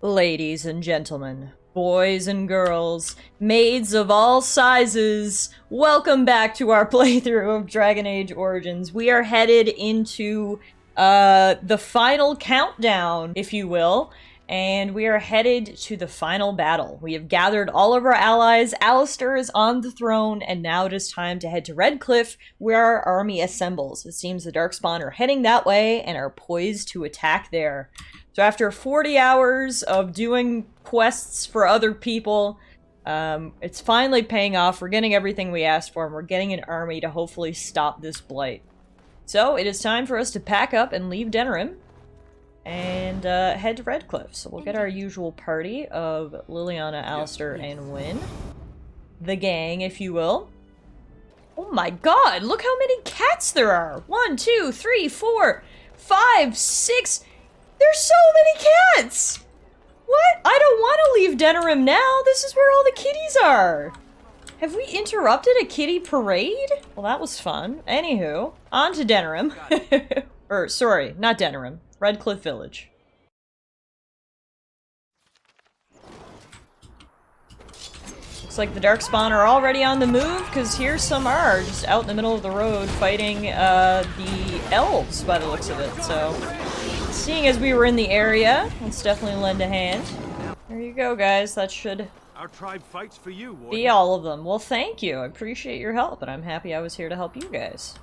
Ladies and gentlemen, boys and girls, maids of all sizes, welcome back to our playthrough of Dragon Age Origins. We are headed into the final countdown, if you will, and we are headed to the final battle. We have gathered all of our allies, Alistair is on the throne, and now it is time to head to Redcliffe, where our army assembles. It seems the Darkspawn are heading that way and are poised to attack there. So after 40 hours of doing quests for other people, it's finally paying off. We're getting everything we asked for, and we're getting an army to hopefully stop this blight. So it is time for us to pack up and leave Denerim and head to Redcliffe. So we'll get our usual party of Liliana, Alistair, and Wynne. The gang, if you will. Oh my god, look how many cats there are! 1, 2, 3, 4, 5, 6... There's so many cats! What? I don't want to leave Denerim now. This is where all the kitties are. Have we interrupted a kitty parade? Well, that was fun. Anywho, on to Denerim. Or, sorry, not Denerim. Redcliffe Village. Looks like the Darkspawn are already on the move, because here some are, just out in the middle of the road fighting the elves, by the looks of it, so... Seeing as we were in the area, let's definitely lend a hand. There you go, guys. That should Our tribe fights for you, Warden. be all of them. Well, thank you. I appreciate your help, and I'm happy I was here to help you guys.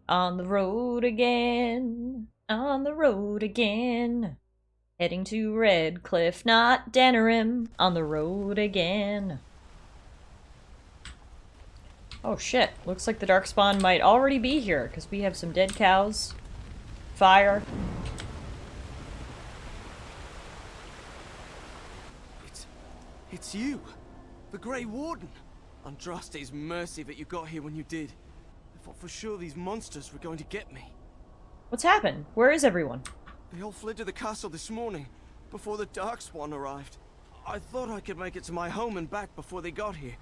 On the road again. On the road again. Heading to Redcliffe, not Denerim. On the road again. Oh shit. Looks like the Darkspawn might already be here, because we have some dead cows. Fire. It's you, the Grey Warden. Andraste's mercy that you got here when you did. I thought for sure these monsters were going to get me. What's happened? Where is everyone? They all fled to the castle this morning, before the Darkspawn arrived. I thought I could make it to my home and back before they got here,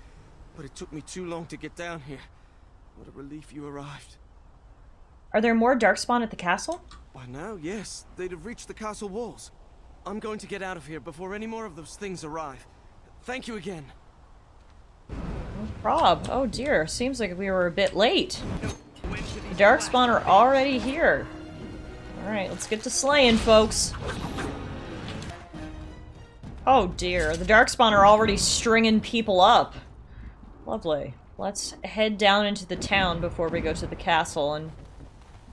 but it took me too long to get down here. What a relief you arrived. Are there more Darkspawn at the castle? By now, yes. They'd have reached the castle walls. I'm going to get out of here before any more of those things arrive. Thank you again. No prob. Oh dear, seems like we were a bit late. The Darkspawn are already here. Alright, let's get to slaying, folks. Oh dear, the Darkspawn are already stringing people up. Lovely. Let's head down into the town before we go to the castle and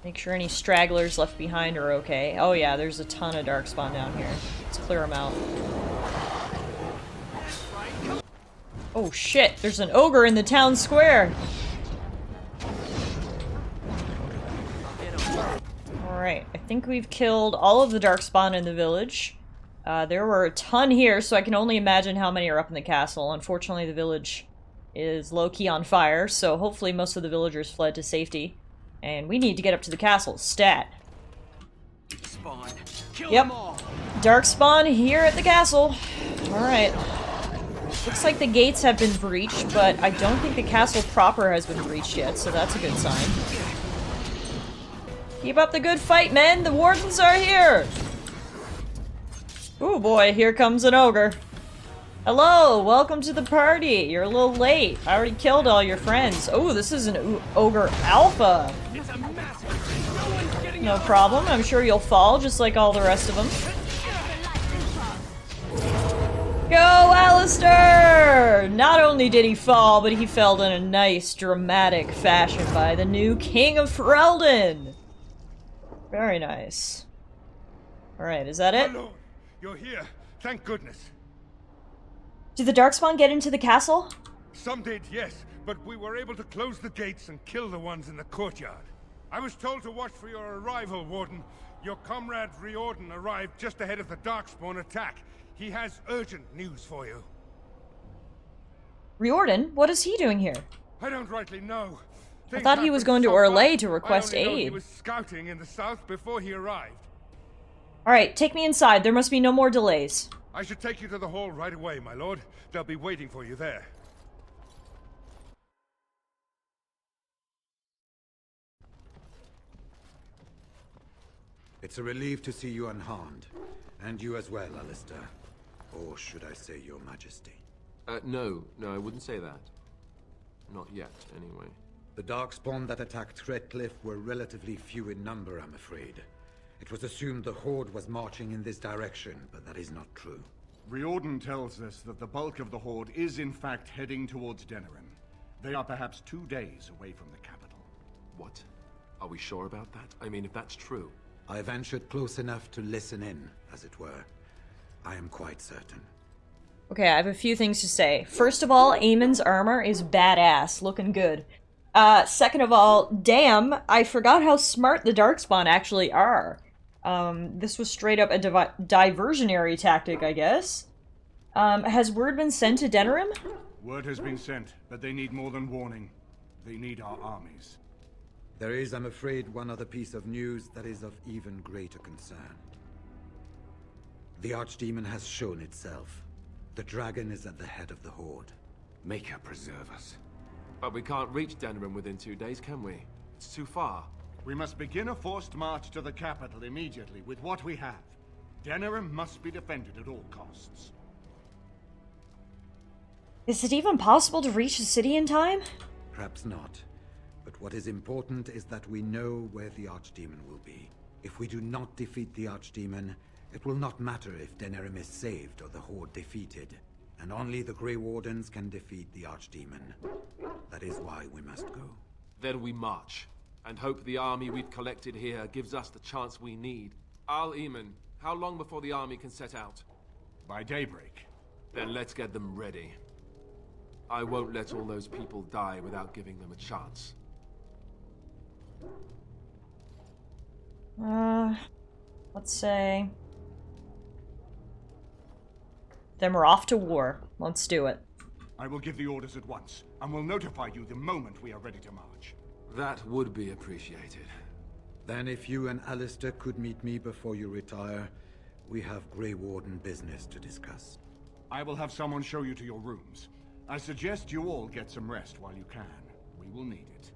make sure any stragglers left behind are okay. Oh yeah, there's a ton of Darkspawn down here. Let's clear them out. Oh shit, there's an ogre in the town square! Alright, I think we've killed all of the Darkspawn in the village. There were a ton here, so I can only imagine how many are up in the castle. Unfortunately, the village is low-key on fire, so hopefully most of the villagers fled to safety. And we need to get up to the castle. Stat. Spawn. Kill Yep. them all. Darkspawn here at the castle. Alright. Looks like the gates have been breached, but I don't think the castle proper has been breached yet, so that's a good sign. Keep up the good fight, men! The wardens are here! Ooh boy, here comes an ogre. Hello, welcome to the party. You're a little late. I already killed all your friends. Oh, this is an ogre alpha. It's a massacre. No one's getting No out. problem. I'm sure you'll fall just like all the rest of them. Go, Alistair! Not only did he fall, but he fell in a nice, dramatic fashion by the new King of Ferelden. Very nice. Alright, is that it? My lord, you're here. Thank goodness. Did the Darkspawn get into the castle? Some did, yes, but we were able to close the gates and kill the ones in the courtyard. I was told to watch for your arrival, Warden. Your comrade Riordan arrived just ahead of the Darkspawn attack. He has urgent news for you. Riordan? What is he doing here? I don't rightly know. I thought he was going to Orlais to request I only know he aid. was scouting in the south before he arrived. Alright, take me inside. There must be no more delays. I should take you to the hall right away, my lord. They'll be waiting for you there. It's a relief to see you unharmed. And you as well, Alistair. Or should I say your majesty? No, I wouldn't say that. Not yet, anyway. The Darkspawn that attacked Redcliffe were relatively few in number, I'm afraid. It was assumed the Horde was marching in this direction, but that is not true. Riordan tells us that the bulk of the Horde is in fact heading towards Denerim. They are perhaps 2 days away from the capital. What? Are we sure about that? I mean, if that's true... I ventured close enough to listen in, as it were. I am quite certain. Okay, I have a few things to say. First of all, Eamon's armor is badass, looking good. Second of all, damn, I forgot how smart the Darkspawn actually are. This was straight up a diversionary tactic, I guess. Has word been sent to Denerim? Word has been sent, but they need more than warning. They need our armies. There is, I'm afraid, one other piece of news that is of even greater concern. The Archdemon has shown itself. The dragon is at the head of the Horde. Make her preserve us. But we can't reach Denerim within 2 days, can we? It's too far. We must begin a forced march to the capital immediately with what we have. Denerim must be defended at all costs. Is it even possible to reach the city in time? Perhaps not. But what is important is that we know where the Archdemon will be. If we do not defeat the Archdemon, it will not matter if Denerim is saved or the Horde defeated. And only the Grey Wardens can defeat the Archdemon. That is why we must go. Then we march, and hope the army we've collected here gives us the chance we need. Eamon, how long before the army can set out? By daybreak. Then let's get them ready. I won't let all those people die without giving them a chance. Let's say... Then we're off to war. Let's do it. I will give the orders at once, and will notify you the moment we are ready to march. That would be appreciated. Then if you and Alistair could meet me before you retire, we have Grey Warden business to discuss. I will have someone show you to your rooms. I suggest you all get some rest while you can. We will need it.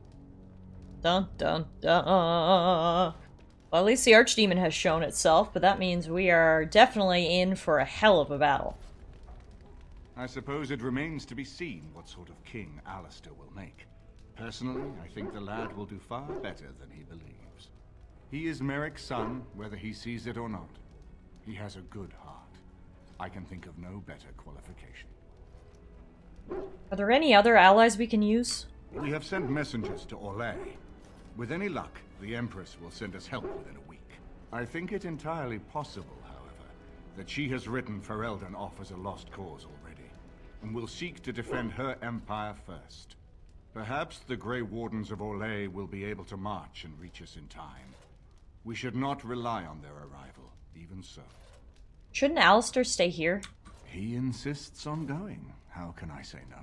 Dun dun dun. Well, at least the Archdemon has shown itself, but that means we are definitely in for a hell of a battle. I suppose it remains to be seen what sort of king Alistair will make. Personally, I think the lad will do far better than he believes. He is Merrick's son, whether he sees it or not. He has a good heart. I can think of no better qualification. Are there any other allies we can use? We have sent messengers to Orlais. With any luck, the Empress will send us help within a week. I think it entirely possible, however, that she has written Ferelden off as a lost cause already, and will seek to defend her empire first. Perhaps the Grey Wardens of Orlais will be able to march and reach us in time. We should not rely on their arrival, even so. Shouldn't Alistair stay here? He insists on going. How can I say no?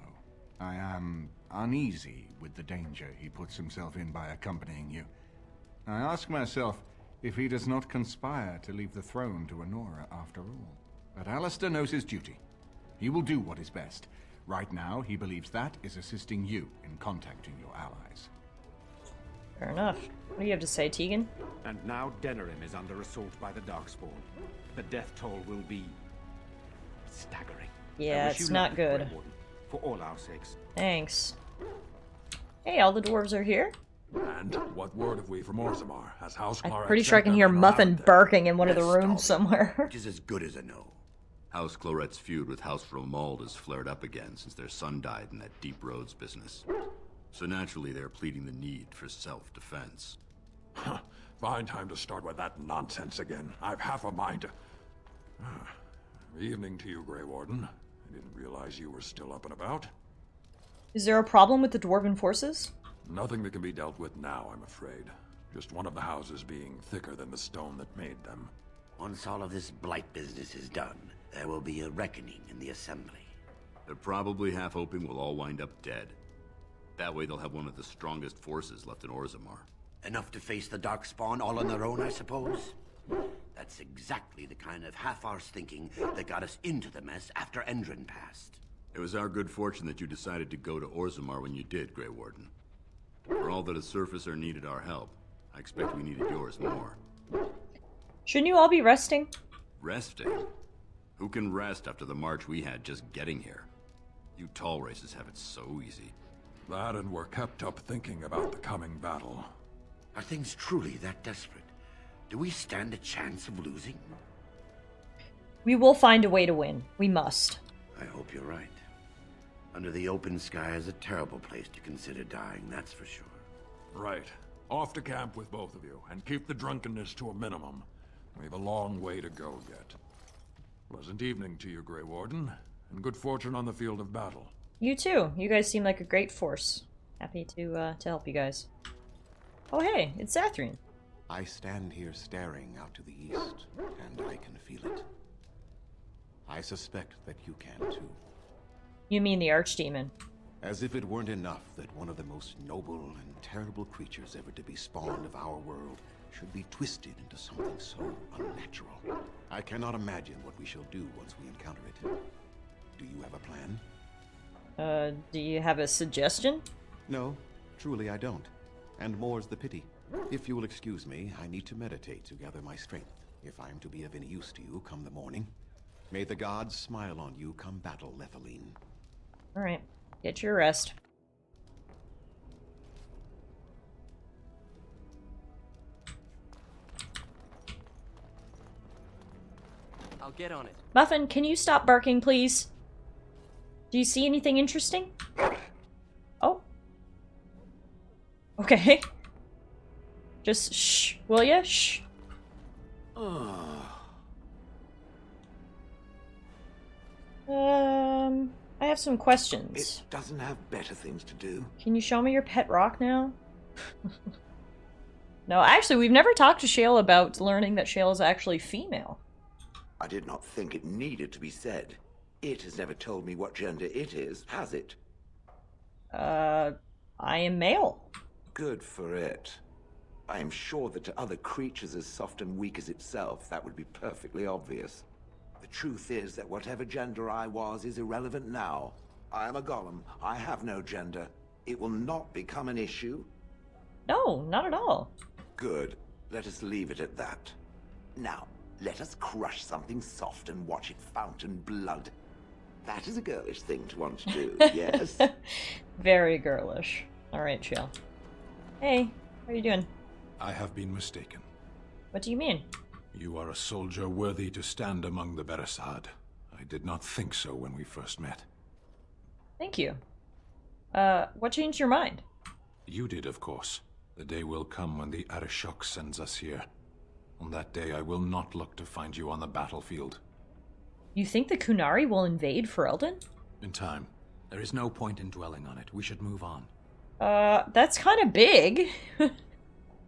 I am uneasy with the danger he puts himself in by accompanying you. I ask myself if he does not conspire to leave the throne to Honora after all. But Alistair knows his duty. He will do what is best. Right now, he believes that is assisting you in contacting your allies. Fair enough. What do you have to say, Tegan? And now Denerim is under assault by the Darkspawn. The death toll will be... staggering. Yeah, it's not good. For all our sakes. Thanks. Hey, all the dwarves are here. And what word have we from Orzammar? Has House Clara... I'm pretty sure I can hear Muffin barking in one of the rooms somewhere. Which is as good as a no. House Claret's feud with House Romald has flared up again since their son died in that Deep Roads business. So naturally they're pleading the need for self-defense. Fine time to start with that nonsense again. I've half a mind to... Evening to you, Grey Warden. I didn't realize you were still up and about. Is there a problem with the dwarven forces? Nothing that can be dealt with now, I'm afraid. Just one of the houses being thicker than the stone that made them. Once all of this blight business is done, there will be a reckoning in the Assembly. They're probably half hoping we'll all wind up dead. That way they'll have one of the strongest forces left in Orzammar. Enough to face the Darkspawn all on their own, I suppose? That's exactly the kind of half-arsed thinking that got us into the mess after Endrin passed. It was our good fortune that you decided to go to Orzammar when you did, Grey Warden. For all that a surfacer needed our help, I expect we needed yours more. Shouldn't you all be resting? Resting? Who can rest after the march we had just getting here? You tall races have it so easy. That and we're kept up thinking about the coming battle. Are things truly that desperate? Do we stand a chance of losing? We will find a way to win. We must. I hope you're right. Under the open sky is a terrible place to consider dying, that's for sure. Right. Off to camp with both of you, and keep the drunkenness to a minimum. We have a long way to go yet. Pleasant evening to you, Grey Warden, and good fortune on the field of battle. You too. You guys seem like a great force. Happy to help you guys. Oh hey, it's Zathrine. I stand here staring out to the east, and I can feel it. I suspect that you can too. You mean the Archdemon? As if it weren't enough that one of the most noble and terrible creatures ever to be spawned of our world should be twisted into something so unnatural. I cannot imagine what we shall do once we encounter it. Do you have a plan? Do you have a suggestion? No, truly I don't. And more's the pity. If you will excuse me, I need to meditate to gather my strength, if I am to be of any use to you come the morning. May the gods smile on you come battle, Lethaline. Alright, get your rest. I'll get on it. Muffin, can you stop barking, please? Do you see anything interesting? Oh. Okay. Just shh, will ya? Shh. I have some questions. It doesn't have better things to do. Can you show me your pet rock now? No, actually, we've never talked to Shale about learning that Shale is actually female. I did not think it needed to be said. It has never told me what gender it is, has it? I am male. Good for it. I am sure that to other creatures as soft and weak as itself, that would be perfectly obvious. The truth is that whatever gender I was is irrelevant now. I am a golem. I have no gender. It will not become an issue. No, not at all. Good. Let us leave it at that. Now, let us crush something soft and watch it fountain blood. That is a girlish thing to want to do, yes? Very girlish. Alright, Shale. Hey, how are you doing? I have been mistaken. What do you mean? You are a soldier worthy to stand among the Beresad. I did not think so when we first met. Thank you. What changed your mind? You did, of course. The day will come when the Arishok sends us here. On that day, I will not look to find you on the battlefield. You think the Kunari will invade Ferelden? In time. There is no point in dwelling on it. We should move on. That's kind of big.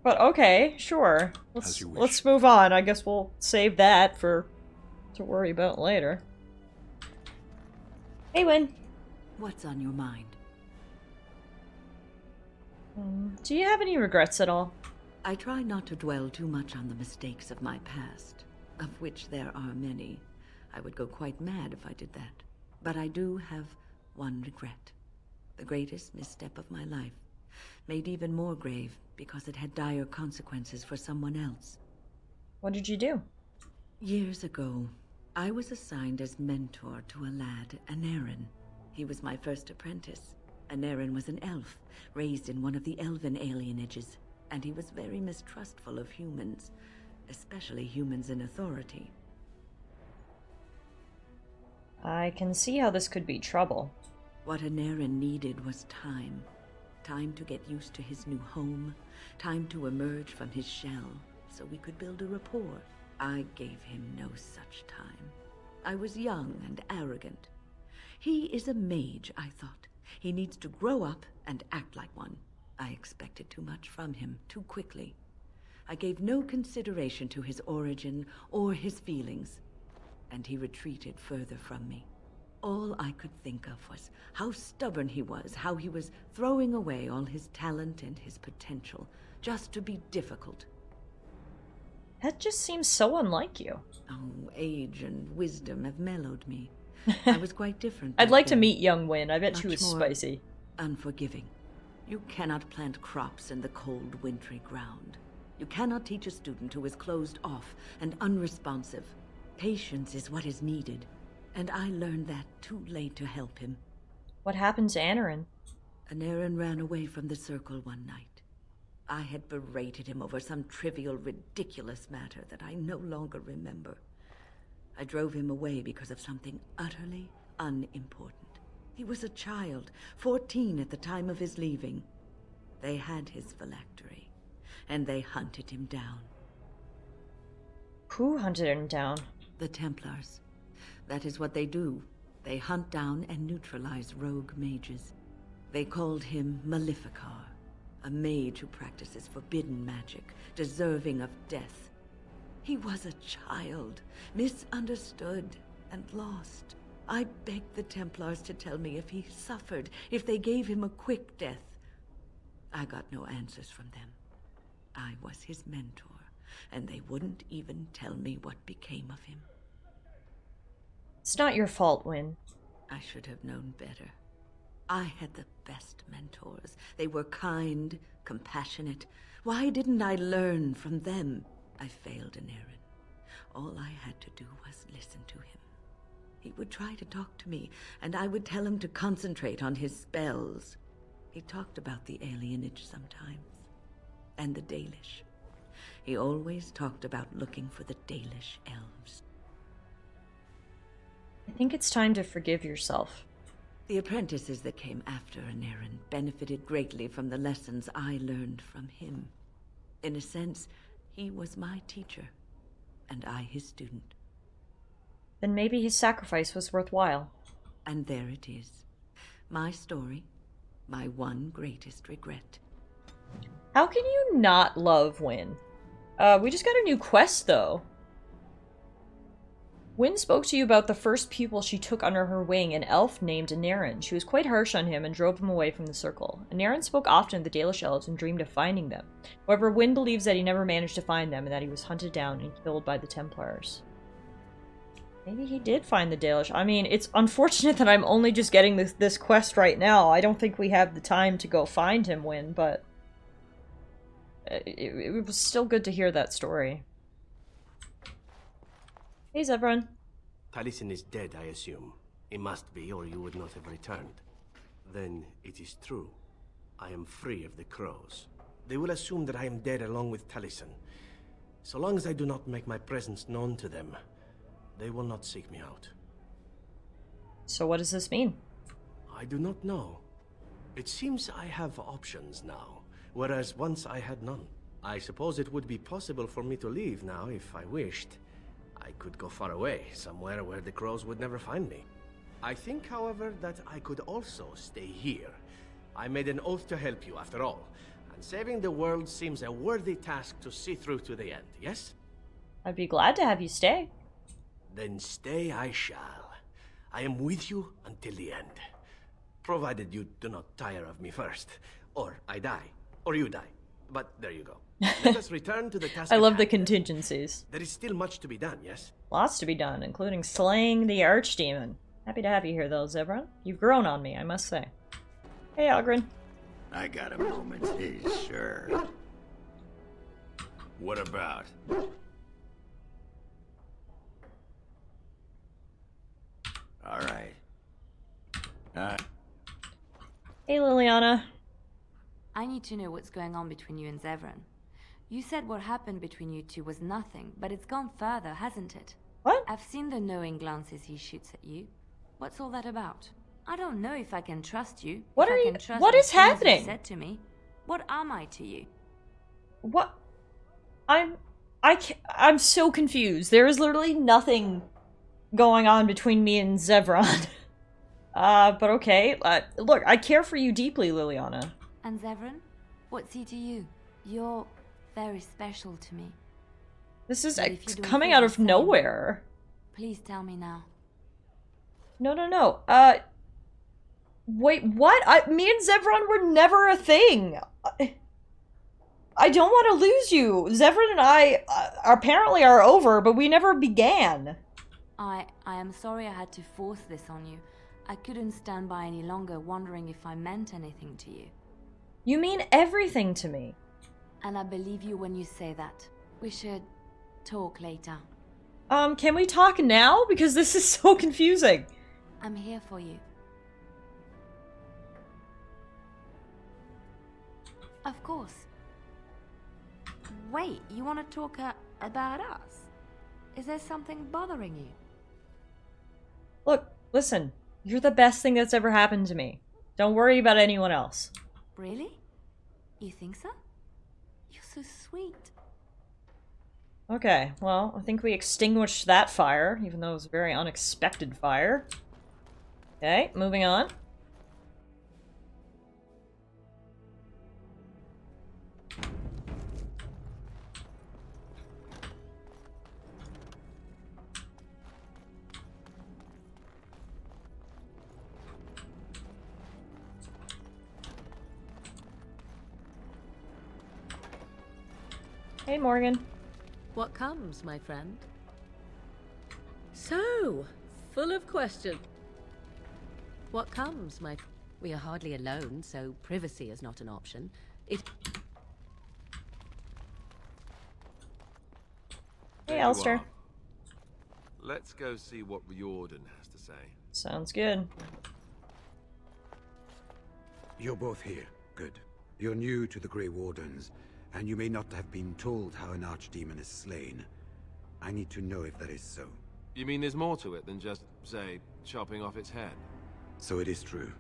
But okay, sure. Let's move on. I guess we'll save that to worry about later. Hey, Wynn. What's on your mind? Do you have any regrets at all? I try not to dwell too much on the mistakes of my past, of which there are many. I would go quite mad if I did that. But I do have one regret. The greatest misstep of my life. Made even more grave because it had dire consequences for someone else. What did you do? Years ago, I was assigned as mentor to a lad, Anarin. He was my first apprentice. Anarin was an elf, raised in one of the elven alienages, and he was very mistrustful of humans, especially humans in authority. I can see how this could be trouble. What Anarin needed was time. Time to get used to his new home, time to emerge from his shell, so we could build a rapport. I gave him no such time. I was young and arrogant. He is a mage, I thought. He needs to grow up and act like one. I expected too much from him, too quickly. I gave no consideration to his origin or his feelings, and he retreated further from me. All I could think of was how stubborn he was, how he was throwing away all his talent and his potential, just to be difficult. That just seems so unlike you. Oh, age and wisdom have mellowed me. I was quite different. I'd like to meet young Wynn. I bet she was more spicy. Unforgiving. You cannot plant crops in the cold, wintry ground. You cannot teach a student who is closed off and unresponsive. Patience is what is needed, and I learned that too late to help him. What happened to Anarin? Anarin ran away from the circle one night. I had berated him over some trivial, ridiculous matter that I no longer remember. I drove him away because of something utterly unimportant. He was a child, 14 at the time of his leaving. They had his phylactery, and they hunted him down. Who hunted him down? The Templars. That is what they do. They hunt down and neutralize rogue mages. They called him Maleficar, a mage who practices forbidden magic, deserving of death. He was a child, misunderstood and lost. I begged the Templars to tell me if he suffered, if they gave him a quick death. I got no answers from them. I was his mentor, and they wouldn't even tell me what became of him. It's not your fault, Wynne. I should have known better. I had the best mentors. They were kind, compassionate. Why didn't I learn from them? I failed Anarin. All I had to do was listen to him. He would try to talk to me, and I would tell him to concentrate on his spells. He talked about the alienage sometimes, and the Dalish. He always talked about looking for the Dalish elves. I think it's time to forgive yourself. The apprentices that came after Anarin benefited greatly from the lessons I learned from him. In a sense, he was my teacher, and I his student. Then maybe his sacrifice was worthwhile. And there it is. My story, my one greatest regret. How can you not love Wynne? We just got a new quest, though. Wynne spoke to you about the first pupil she took under her wing, an elf named Anarin. She was quite harsh on him and drove him away from the circle. Anarin spoke often to the Dalish elves and dreamed of finding them. However, Wynne believes that he never managed to find them and that he was hunted down and killed by the Templars. Maybe he did find the Dalish. I mean, it's unfortunate that I'm only just getting this quest right now. I don't think we have the time to go find him, Wynne, but it was still good to hear that story. Hey, Zevran. Taliesin is dead, I assume. He must be, or you would not have returned. Then it is true. I am free of the crows. They will assume that I am dead along with Taliesin. So long as I do not make my presence known to them, they will not seek me out. So what does this mean? I do not know. It seems I have options now, whereas once I had none. I suppose it would be possible for me to leave now if I wished. I could go far away, somewhere where the crows would never find me. I think, however, that I could also stay here. I made an oath to help you, after all, and saving the world seems a worthy task to see through to the end, yes? I'd be glad to have you stay. Then stay I shall. I am with you until the end. Provided you do not tire of me first. Or I die. Or you die. But there you go. Let us return to the task. I love the contingencies. There is still much to be done, yes? Lots to be done, including slaying the Archdemon. Happy to have you here, though, Zevran. You've grown on me, I must say. Hey, Oghren. I got a moment, sure. What about? All right. Hey, Liliana. I need to know what's going on between you and Zevran. You said what happened between you two was nothing, but it's gone further, hasn't it? What? I've seen the knowing glances he shoots at you. What's all that about? I don't know if I can trust you. What if are I you? can trust What the is things happening? you said to me. What am I to you? What? I'm so confused. There is literally nothing going on between me and Zevran. But okay. Look, I care for you deeply, Liliana. And Zevran? What's he to you? You're very special to me. This is But if you don't coming feel out the of same, nowhere. Please tell me now. No. Wait, what? Me and Zevran were never a thing. I don't want to lose you. Zevran and I apparently are over, but we never began. I am sorry I had to force this on you. I couldn't stand by any longer wondering if I meant anything to you. You mean everything to me. And I believe you when you say that. We should talk later. Can we talk now? Because this is so confusing. I'm here for you. Of course. Wait, you want to talk about us? Is there something bothering you? Look, listen. You're the best thing that's ever happened to me. Don't worry about anyone else. Really? You think so? You're so sweet. Okay, well, I think we extinguished that fire, even though it was a very unexpected fire. Okay, moving on. Hey, Morgan. What comes, my friend? So, full of questions. What comes, my... We are hardly alone, so privacy is not an option. Hey, Alistair. Let's go see what Riordan has to say. Sounds good. You're both here. Good. You're new to the Grey Wardens, and you may not have been told how an Archdemon is slain. I need to know if that is so. You mean there's more to it than just, say, chopping off its head? So it is true.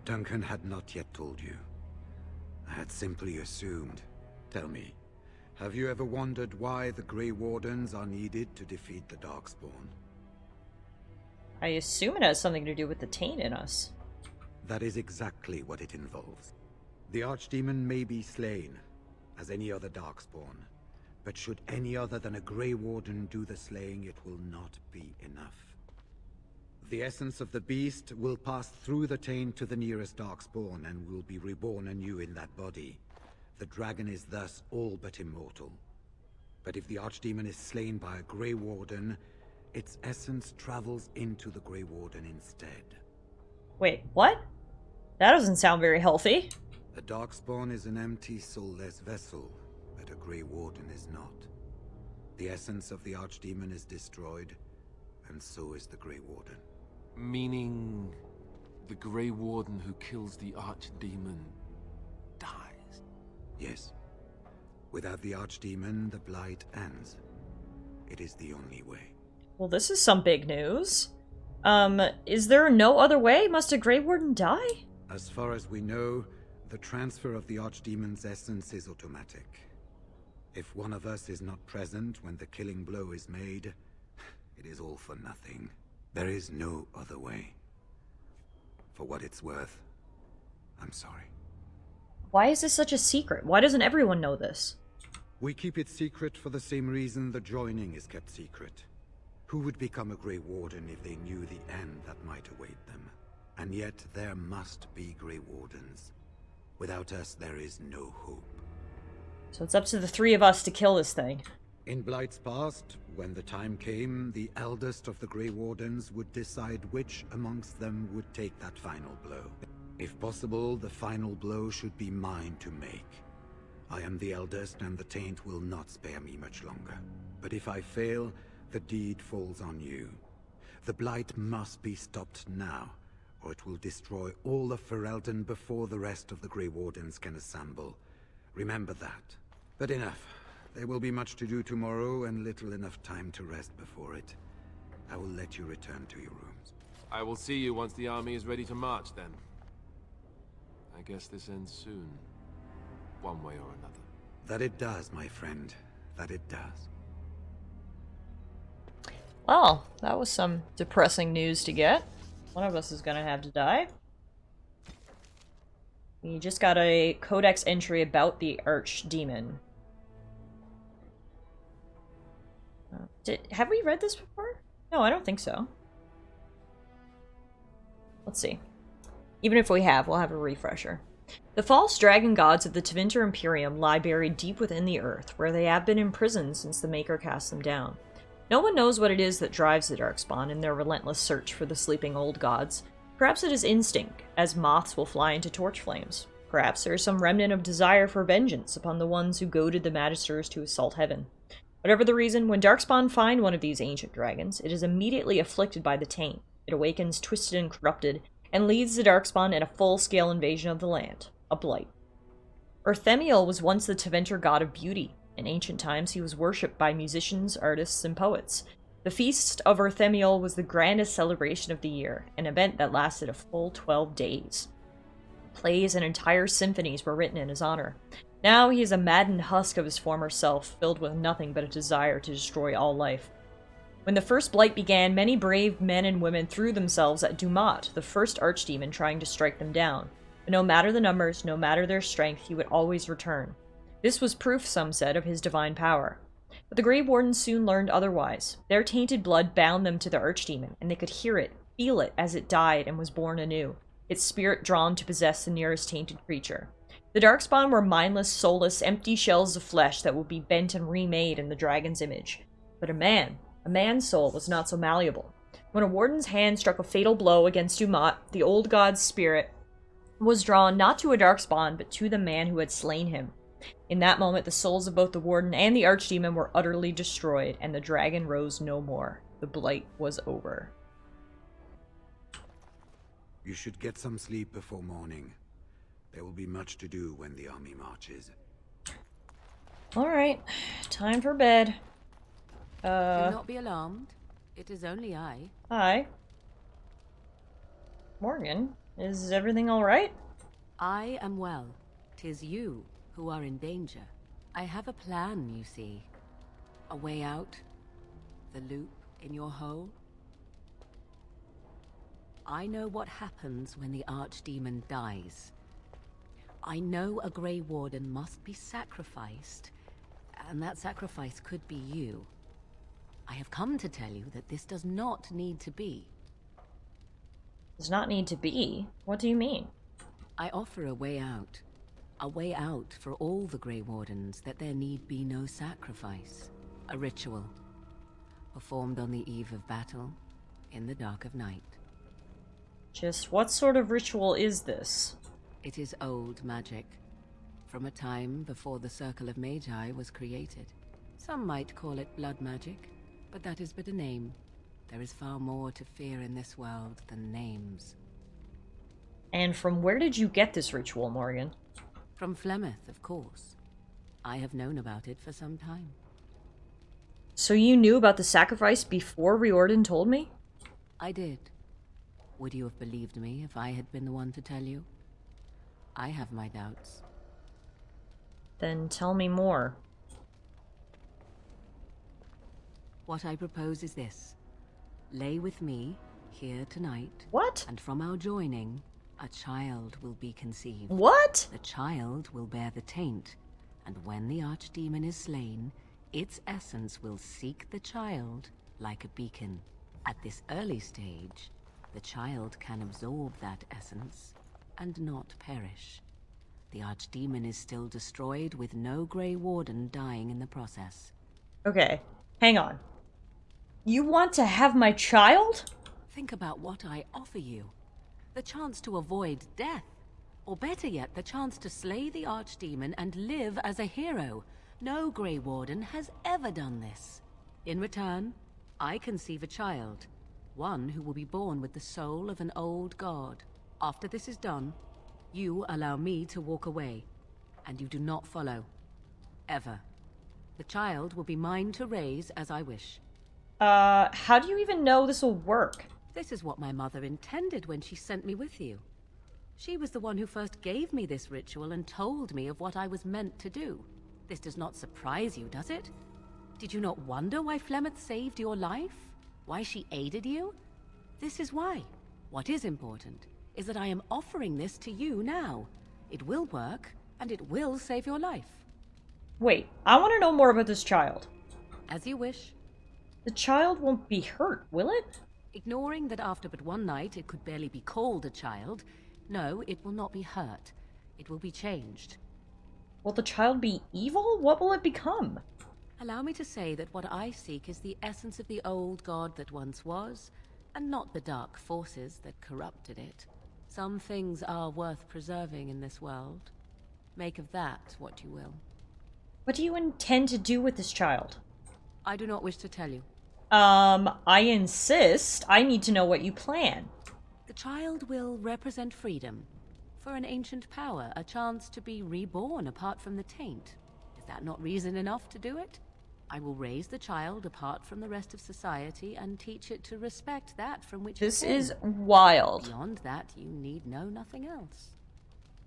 Duncan had not yet told you. I had simply assumed. Tell me, have you ever wondered why the Grey Wardens are needed to defeat the Darkspawn? I assume it has something to do with the taint in us. That is exactly what it involves. The Archdemon may be slain, as any other Darkspawn, but should any other than a Grey Warden do the slaying, it will not be enough. The essence of the beast will pass through the taint to the nearest Darkspawn and will be reborn anew in that body. The dragon is thus all but immortal. But if the Archdemon is slain by a Grey Warden, its essence travels into the Grey Warden instead. Wait, what? That doesn't sound very healthy. The Darkspawn is an empty, soulless vessel, but a Grey Warden is not. The essence of the Archdemon is destroyed, and so is the Grey Warden. Meaning the Grey Warden who kills the Archdemon dies? Yes. Without the Archdemon, the Blight ends. It is the only way. Well, this is some big news. Is there no other way? Must a Grey Warden die? As far as we know, the transfer of the Archdemon's essence is automatic. If one of us is not present when the killing blow is made, it is all for nothing. There is no other way. For what it's worth, I'm sorry. Why is this such a secret? Why doesn't everyone know this? We keep it secret for the same reason the joining is kept secret. Who would become a Grey Warden if they knew the end that might await them? And yet there must be Grey Wardens. Without us, there is no hope. So it's up to the three of us to kill this thing. In Blight's past, when the time came, the eldest of the Grey Wardens would decide which amongst them would take that final blow. If possible, the final blow should be mine to make. I am the eldest, and the taint will not spare me much longer. But if I fail, the deed falls on you. The Blight must be stopped now, or it will destroy all of Ferelden before the rest of the Grey Wardens can assemble. Remember that. But enough. There will be much to do tomorrow, and little enough time to rest before it. I will let you return to your rooms. I will see you once the army is ready to march, then. I guess this ends soon. One way or another. That it does, my friend. That it does. Well, that was some depressing news to get. One of us is gonna have to die. We just got a codex entry about the Archdemon. Have we read this before? No, I don't think so. Let's see. Even if we have, we'll have a refresher. The false dragon gods of the Tevinter Imperium lie buried deep within the earth, where they have been imprisoned since the Maker cast them down. No one knows what it is that drives the Darkspawn in their relentless search for the sleeping old gods. Perhaps it is instinct, as moths will fly into torch flames. Perhaps there is some remnant of desire for vengeance upon the ones who goaded the Magisters to assault heaven. Whatever the reason, when Darkspawn find one of these ancient dragons, it is immediately afflicted by the taint. It awakens twisted and corrupted, and leads the Darkspawn in a full-scale invasion of the land. A blight. Urthemiel was once the Tevinter god of beauty. In ancient times, he was worshipped by musicians, artists, and poets. The Feast of Urthemiel was the grandest celebration of the year, an event that lasted a full 12 days. Plays and entire symphonies were written in his honor. Now he is a maddened husk of his former self, filled with nothing but a desire to destroy all life. When the first blight began, many brave men and women threw themselves at Dumat, the first archdemon, trying to strike them down. But no matter the numbers, no matter their strength, he would always return. This was proof, some said, of his divine power. But the Grey Wardens soon learned otherwise. Their tainted blood bound them to the archdemon, and they could hear it, feel it as it died and was born anew, its spirit drawn to possess the nearest tainted creature. The Darkspawn were mindless, soulless, empty shells of flesh that would be bent and remade in the dragon's image. But a man's soul was not so malleable. When a warden's hand struck a fatal blow against Dumat, the old god's spirit was drawn not to a Darkspawn, but to the man who had slain him. In that moment, the souls of both the warden and the archdemon were utterly destroyed, and the dragon rose no more. The blight was over. You should get some sleep before morning. There will be much to do when the army marches. Alright, time for bed. Do not be alarmed. It is only I. Hi. Morgan, is everything alright? I am well. 'Tis you who are in danger. I have a plan, you see. A way out. The loop in your hole. I know what happens when the Archdemon dies. I know a Grey Warden must be sacrificed, and that sacrifice could be you. I have come to tell you that this does not need to be. Does not need to be? What do you mean? I offer a way out. A way out for all the Grey Wardens, that there need be no sacrifice. A ritual. Performed on the eve of battle, in the dark of night. Just what sort of ritual is this? It is old magic. From a time before the Circle of Magi was created. Some might call it blood magic, but that is but a name. There is far more to fear in this world than names. And from where did you get this ritual, Morgan? From Flemeth, of course. I have known about it for some time. So you knew about the sacrifice before Riordan told me? I did. Would you have believed me if I had been the one to tell you? I have my doubts. Then tell me more. What I propose is this. Lay with me, here tonight. What? And from our joining, a child will be conceived. What? The child will bear the taint, and when the Archdemon is slain, its essence will seek the child like a beacon. At this early stage, the child can absorb that essence and not perish. The Archdemon is still destroyed with no Grey Warden dying in the process. Okay, hang on. You want to have my child? Think about what I offer you. The chance to avoid death. Or better yet, the chance to slay the Archdemon and live as a hero. No Grey Warden has ever done this. In return, I conceive a child. One who will be born with the soul of an old god. After this is done, you allow me to walk away. And you do not follow. Ever. The child will be mine to raise as I wish. How do you even know this will work? This is what my mother intended when she sent me with you. She was the one who first gave me this ritual and told me of what I was meant to do. This does not surprise you, does it? Did you not wonder why Flemeth saved your life? Why she aided you? This is why. What is important is that I am offering this to you now. It will work, and it will save your life. Wait, I want to know more about this child. As you wish. The child won't be hurt, will it? Ignoring that after but one night it could barely be called a child, no, it will not be hurt. It will be changed. Will the child be evil? What will it become? Allow me to say that what I seek is the essence of the old god that once was, and not the dark forces that corrupted it. Some things are worth preserving in this world. Make of that what you will. What do you intend to do with this child? I do not wish to tell you. I insist. I need to know what you plan. The child will represent freedom. For an ancient power, a chance to be reborn apart from the taint. Is that not reason enough to do it? I will raise the child apart from the rest of society and teach it to respect that from which this it came. is wild. Beyond that, you need know nothing else.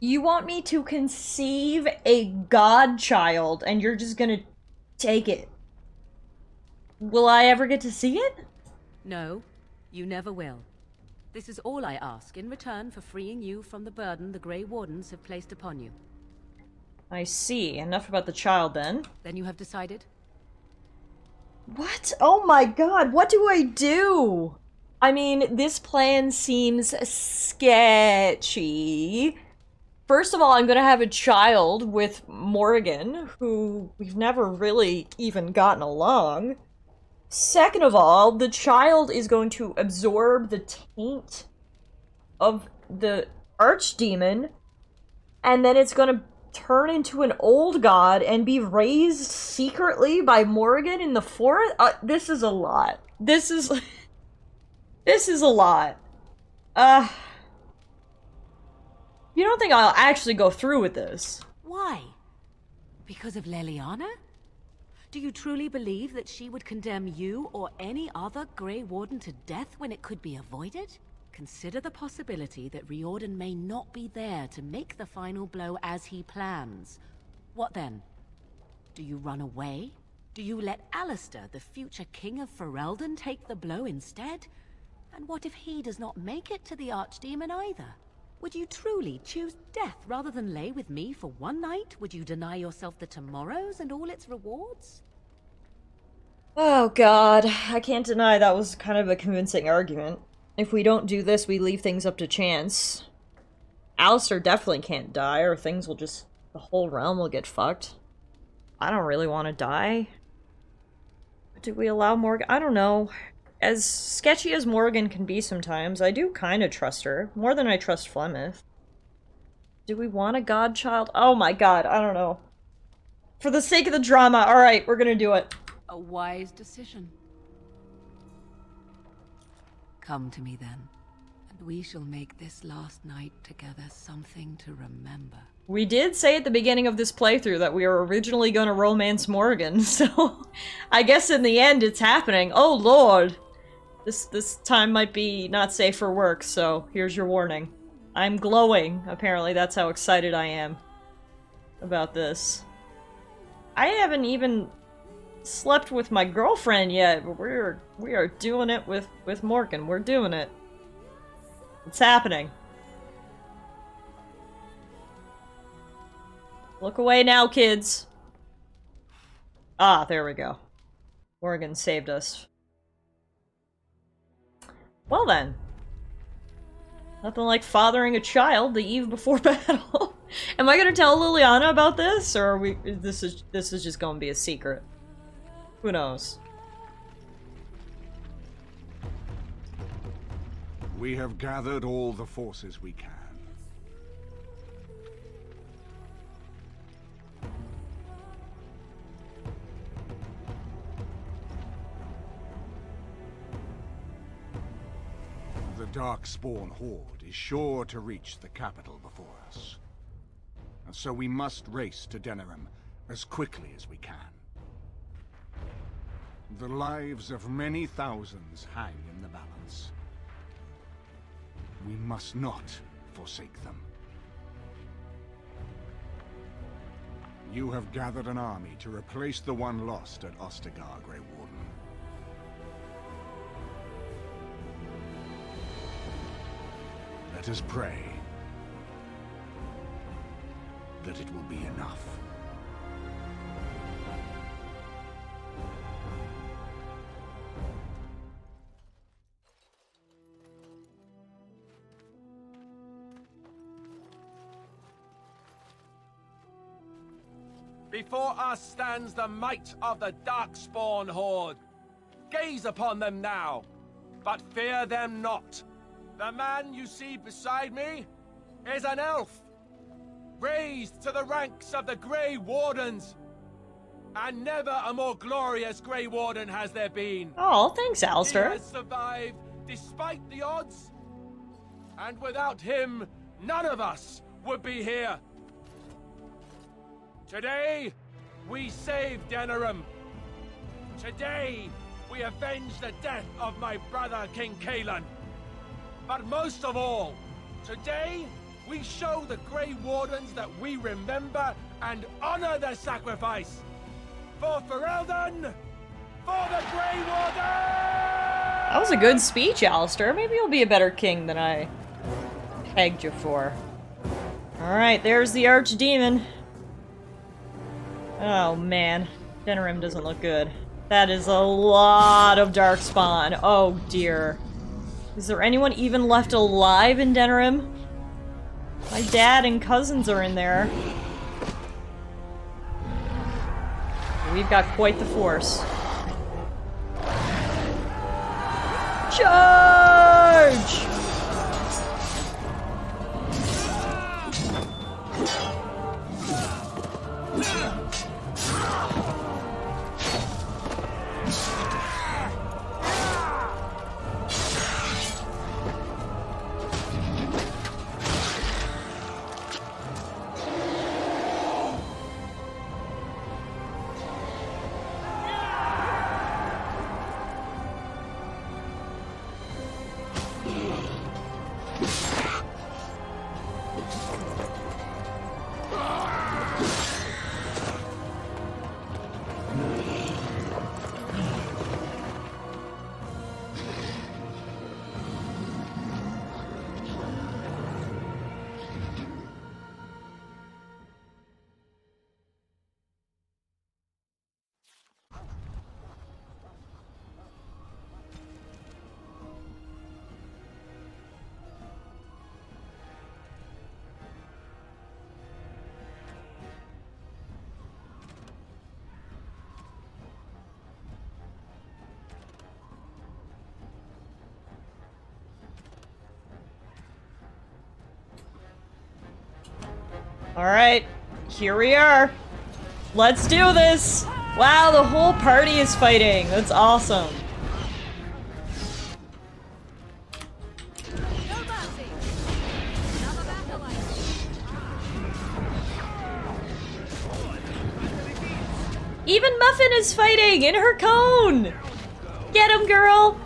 You want me to conceive a godchild and you're just gonna take it? Will I ever get to see it? No, you never will. This is all I ask in return for freeing you from the burden the Grey Wardens have placed upon you. I see. Enough about the child, then. Then you have decided? What? Oh my god, what do I do? I mean, this plan seems sketchy. First of all, I'm gonna have a child with Morgan, who we've never really even gotten along. Second of all, the child is going to absorb the taint of the Archdemon, and then it's gonna turn into an old god and be raised secretly by Morgan in the forest? This is a lot. This is a lot. You don't think I'll actually go through with this? Why? Because of Leliana? Do you truly believe that she would condemn you or any other Grey Warden to death when it could be avoided? Consider the possibility that Riordan may not be there to make the final blow as he plans. What then? Do you run away? Do you let Alistair, the future King of Ferelden, take the blow instead? And what if he does not make it to the Archdemon either? Would you truly choose death rather than lay with me for one night? Would you deny yourself the tomorrows and all its rewards? Oh god, I can't deny that was kind of a convincing argument. If we don't do this, we leave things up to chance. Alistair definitely can't die, or things will just... the whole realm will get fucked. I don't really want to die. Do we allow Morgan? I don't know. As sketchy as Morgan can be sometimes, I do kind of trust her. More than I trust Flemeth. Do we want a godchild? Oh my god, I don't know. For the sake of the drama, alright, we're gonna do it. A wise decision. Come to me then, and we shall make this last night together something to remember. We did say at the beginning of this playthrough that we were originally going to romance Morgan, so I guess in the end it's happening. Oh lord! This time might be not safe for work, so here's your warning. I'm glowing. Apparently that's how excited I am about this. I haven't even slept with my girlfriend yet, but we are doing it with Morgan. We're doing it. It's happening. Look away now, kids. Ah, there we go. Morgan saved us. Well then. Nothing like fathering a child the eve before battle. Am I gonna tell Liliana about this, or are we? This is just gonna be a secret? Who knows? We have gathered all the forces we can. The Darkspawn Horde is sure to reach the capital before us. And so we must race to Denerim as quickly as we can. The lives of many thousands hang in the balance. We must not forsake them. You have gathered an army to replace the one lost at Ostagar, Grey Warden. Let us pray that it will be enough. Before us stands the might of the Darkspawn Horde. Gaze upon them now, but fear them not. The man you see beside me is an elf, raised to the ranks of the Grey Wardens. And never a more glorious Grey Warden has there been. Oh, thanks, Alistair. He has survived despite the odds. And without him, none of us would be here. Today, we saved Denerim. Today, we avenge the death of my brother, King Kaelan. But most of all, today, we show the Grey Wardens that we remember and honor their sacrifice. For Ferelden! For the Grey Warden! That was a good speech, Alistair. Maybe you'll be a better king than I pegged you for. Alright, there's the Archdemon. Oh man, Denerim doesn't look good. That is a lot of Darkspawn. Oh dear. Is there anyone even left alive in Denerim? My dad and cousins are in there. We've got quite the force. Charge! Alright, here we are. Let's do this! Wow, the whole party is fighting. That's awesome. Even Muffin is fighting in her cone! Get him, girl!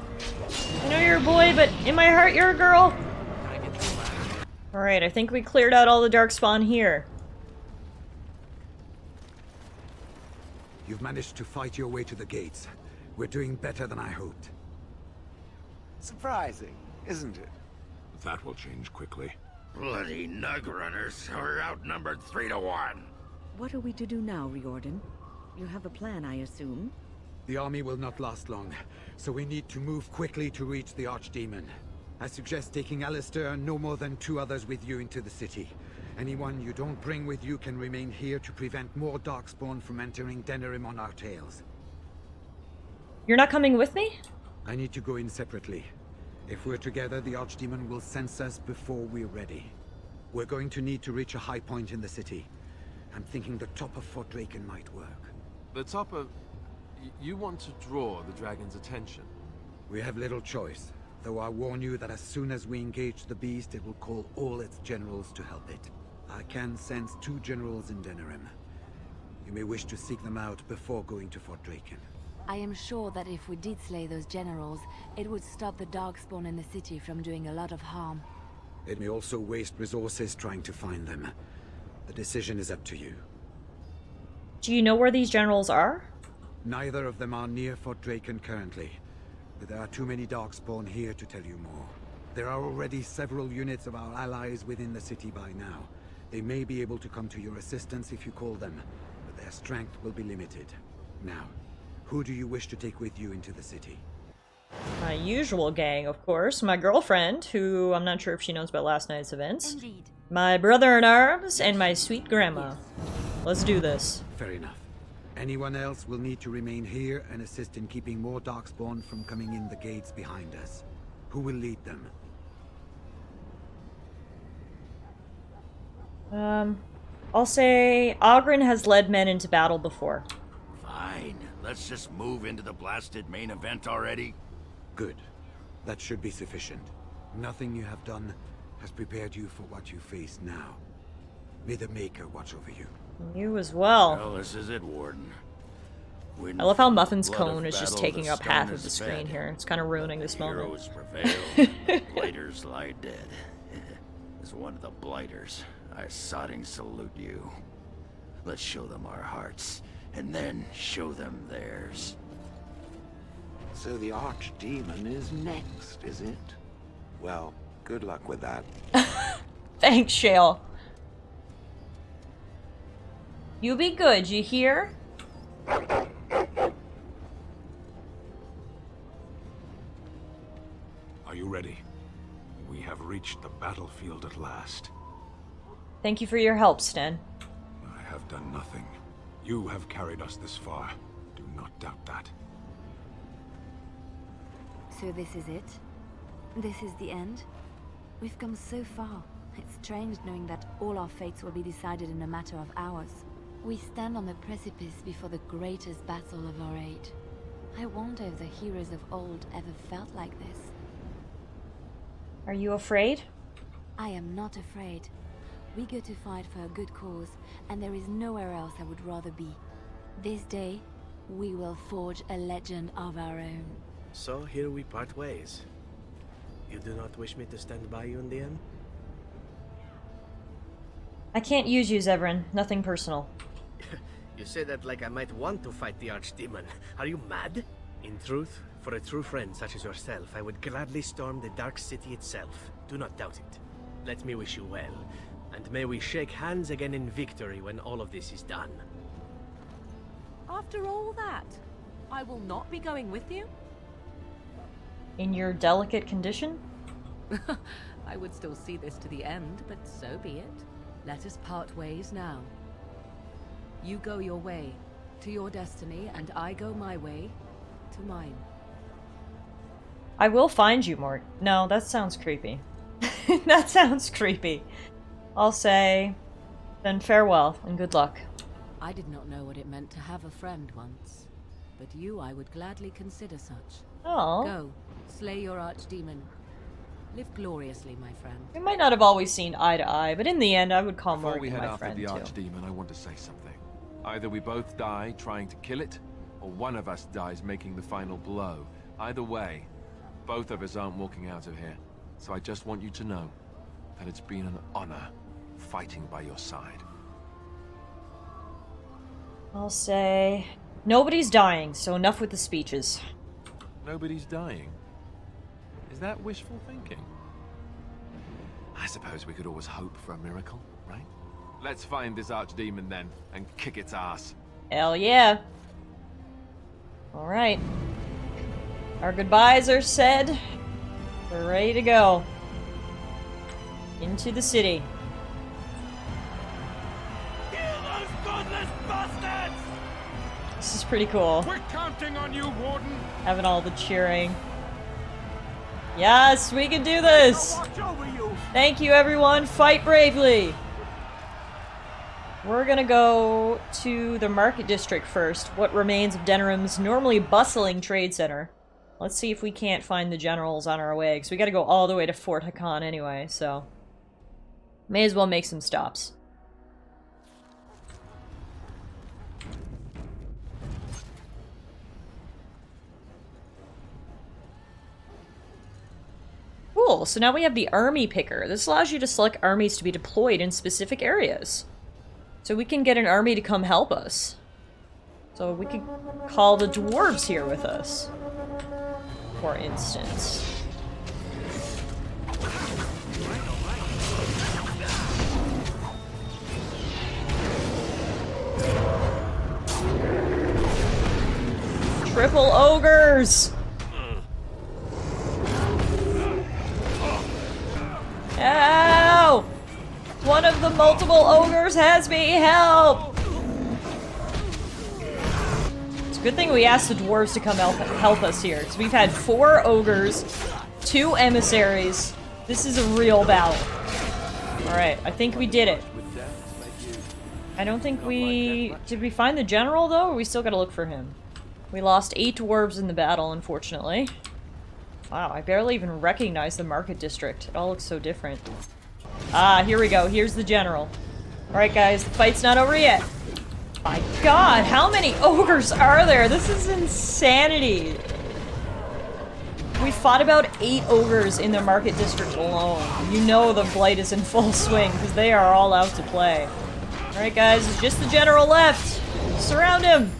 I know you're a boy, but in my heart you're a girl. Alright, I think we cleared out all the Darkspawn here. You've managed to fight your way to the gates. We're doing better than I hoped. Surprising, isn't it? That will change quickly. Bloody nug runners. We're outnumbered 3 to 1. What are we to do now, Riordan? You have a plan, I assume? The army will not last long, so we need to move quickly to reach the Archdemon. I suggest taking Alistair and no more than 2 others with you into the city. Anyone you don't bring with you can remain here to prevent more Darkspawn from entering Denerim on our tails. You're not coming with me? I need to go in separately. If we're together, the Archdemon will sense us before we're ready. We're going to need to reach a high point in the city. I'm thinking the top of Fort Draken might work. The top of... You want to draw the dragon's attention? We have little choice. Though I warn you that as soon as we engage the beast, it will call all its generals to help it. I can sense 2 generals in Denerim. You may wish to seek them out before going to Fort Draken. I am sure that if we did slay those generals, it would stop the Darkspawn in the city from doing a lot of harm. It may also waste resources trying to find them. The decision is up to you. Do you know where these generals are? Neither of them are near Fort Draken currently. But there are too many Darkspawn here to tell you more. There are already several units of our allies within the city by now. They may be able to come to your assistance if you call them, but their strength will be limited. Now, who do you wish to take with you into the city? My usual gang, of course. My girlfriend, who I'm not sure if she knows about last night's events. Indeed. My brother-in-arms, and my sweet grandma. Let's do this. Fair enough. Anyone else will need to remain here and assist in keeping more Darkspawn from coming in the gates behind us. Who will lead them? I'll say Oghren has led men into battle before. Let's just move into the blasted main event already. Good. That should be sufficient. Nothing you have done has prepared you for what you face now. May the Maker watch over you. You as well. Well, this is it, Warden. I love how Muffin's cone is just taking up half of the screen here. It's kind of ruining this moment. Heroes prevail, and the blighters lie dead. As one of the blighters, I sodding salute you. Let's show them our hearts, and then show them theirs. So the Archdemon is next, is it? Well, good luck with that. Thanks, Shale. You be good, you hear? Are you ready? We have reached the battlefield at last. Thank you for your help, Sten. I have done nothing. You have carried us this far. Do not doubt that. So this is it? This is the end? We've come so far. It's strange knowing that all our fates will be decided in a matter of hours. We stand on the precipice before the greatest battle of our age. I wonder if the heroes of old ever felt like this. Are you afraid? I am not afraid. We go to fight for a good cause, and there is nowhere else I would rather be. This day, we will forge a legend of our own. So here we part ways. You do not wish me to stand by you in the end? I can't use you, Zevran. Nothing personal. You say that like I might want to fight the Archdemon. Are you mad? In truth, for a true friend such as yourself, I would gladly storm the Dark City itself. Do not doubt it. Let me wish you well, and may we shake hands again in victory when all of this is done. After all that, I will not be going with you? In your delicate condition? I would still see this to the end, but so be it. Let us part ways now. You go your way, to your destiny, and I go my way, to mine. I will find you, Mort. No, that sounds creepy. That sounds creepy. I'll say, then farewell, and good luck. I did not know what it meant to have a friend once, but you I would gladly consider such. Oh. Go, slay your Archdemon. Live gloriously, my friend. We might not have always seen eye to eye, but in the end, I would call Morgan my friend, too. Before we head after the Archdemon, I want to say something. Either we both die trying to kill it, or one of us dies making the final blow. Either way, both of us aren't walking out of here. So I just want you to know that it's been an honor fighting by your side. I'll say, nobody's dying, so enough with the speeches. Nobody's dying? Is that wishful thinking? I suppose we could always hope for a miracle, right? Let's find this Archdemon then, and kick its ass. Hell yeah. Alright. Our goodbyes are said. We're ready to go. Into the city. Kill those godless bastards! This is pretty cool. We're counting on you, Warden. Having all the cheering. Yes, we can do this! Thank you, everyone. Fight bravely! We're gonna go to the market district first, what remains of Denerim's normally bustling trade center. Let's see if we can't find the generals on our way, because we gotta go all the way to Fort Hakan anyway, so... may as well make some stops. Cool, so now we have the army picker. This allows you to select armies to be deployed in specific areas. So we can get an army to come help us. So we could call the dwarves here with us, for instance. Triple ogres! Ow! One of the multiple ogres has me! Help! It's a good thing we asked the dwarves to come help us here, because we've had 4 ogres, 2 emissaries. This is a real battle. Alright, I think we did it. I don't think we... did we find the general, though, or we still gotta look for him? We lost 8 dwarves in the battle, unfortunately. Wow, I barely even recognize the market district. It all looks so different. Ah, here we go. Here's the general. Alright guys, the fight's not over yet. My god, how many ogres are there? This is insanity. We fought about 8 ogres in the market district alone. You know the blight is in full swing, because they are all out to play. Alright guys, it's just the general left. Surround him!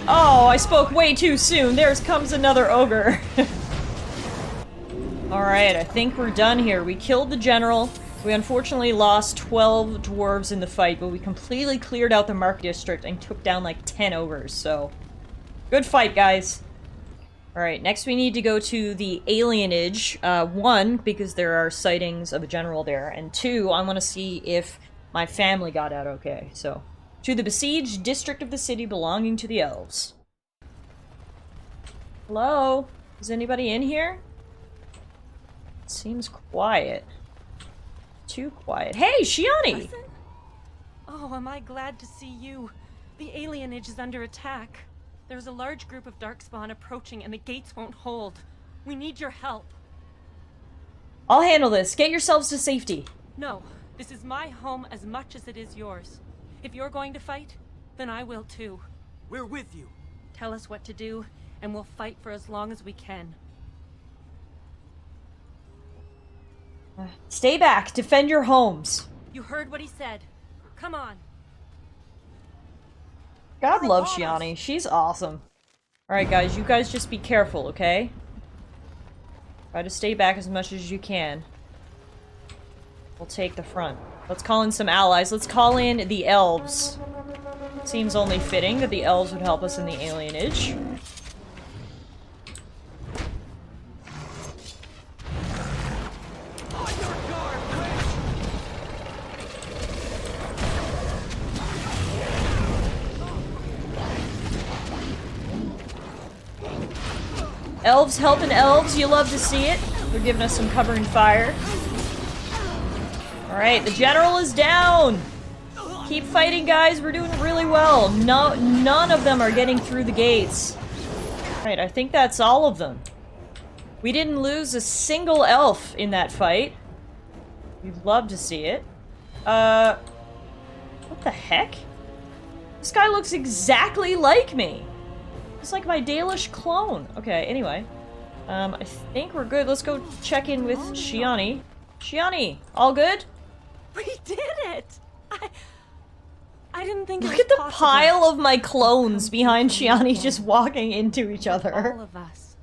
Oh, I spoke way too soon. There comes another ogre. Alright, I think we're done here. We killed the general. We unfortunately lost 12 dwarves in the fight, but we completely cleared out the market district and took down like 10 ogres, so... Good fight, guys. Alright, next we need to go to the alienage. 1, because there are sightings of a general there, and 2, I want to see if my family got out okay. So, to the besieged district of the city belonging to the elves. Hello? Is anybody in here? It seems quiet. Too quiet. Hey, Shiani! Oh, am I glad to see you. The alienage is under attack. There's a large group of Darkspawn approaching and the gates won't hold. We need your help. I'll handle this. Get yourselves to safety. No, this is my home as much as it is yours. If you're going to fight, then I will too. We're with you. Tell us what to do, and we'll fight for as long as we can. Stay back. Defend your homes. You heard what he said. Come on. God loves Shiani. She's awesome. Alright guys, you guys just be careful, okay? Try to stay back as much as you can. We'll take the front. Let's call in some allies. Let's call in the elves. Seems only fitting that the elves would help us in the alienage. Elves helping elves, you love to see it. They're giving us some cover and fire. Alright, the general is down! Keep fighting, guys, we're doing really well. None of them are getting through the gates. Alright, I think that's all of them. We didn't lose a single elf in that fight. We'd love to see it. What the heck? This guy looks exactly like me! It's like my Dalish clone. Okay, anyway. I think we're good. Let's go check in with Shiani. Shiani, all good? We did it! I didn't think it was Look at the possible. pile of my clones behind Shiani just walking into each other. All of us.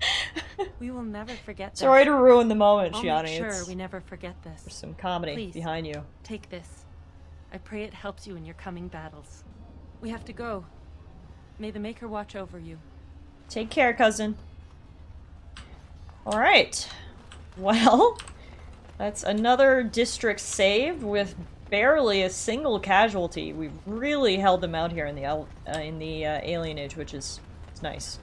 We will never forget this. Sorry to ruin the moment, I'll Shiani. make sure we never forget this. There's some comedy Please, behind you. take this. I pray it helps you in your coming battles. We have to go. May the Maker watch over you. Take care, cousin. Alright. Well, that's another district saved with barely a single casualty. We've really held them out here in the alienage, which is nice.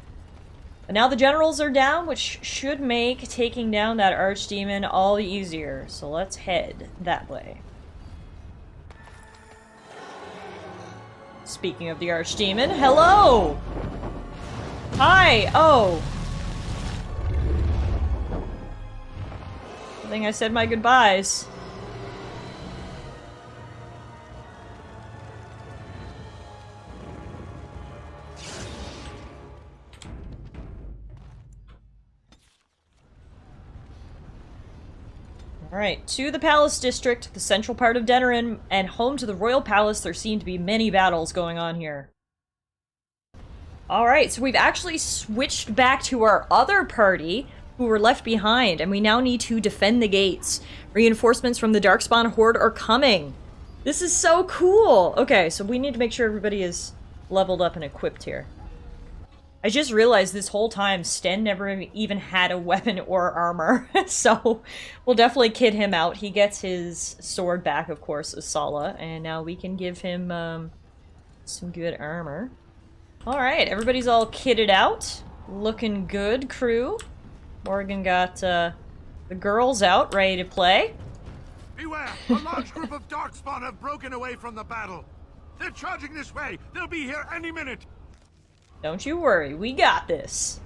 And now the generals are down, which should make taking down that Archdemon all the easier. So let's head that way. Speaking of the Archdemon, hello! Hi! Oh! I think I said my goodbyes. Alright, to the Palace District, the central part of Denerim, and home to the Royal Palace. There seem to be many battles going on here. Alright, so we've actually switched back to our other party, who were left behind, and we now need to defend the gates. Reinforcements from the Darkspawn Horde are coming! This is so cool! Okay, so we need to make sure everybody is leveled up and equipped here. I just realized this whole time Sten never even had a weapon or armor, so we'll definitely kid him out. He gets his sword back, of course, Asala, and now we can give him some good armor. Alright, everybody's all kitted out. Looking good, crew. Morgan got the girls out, ready to play. Beware! A large group of Darkspawn have broken away from the battle. They're charging this way. They'll be here any minute. Don't you worry, we got this.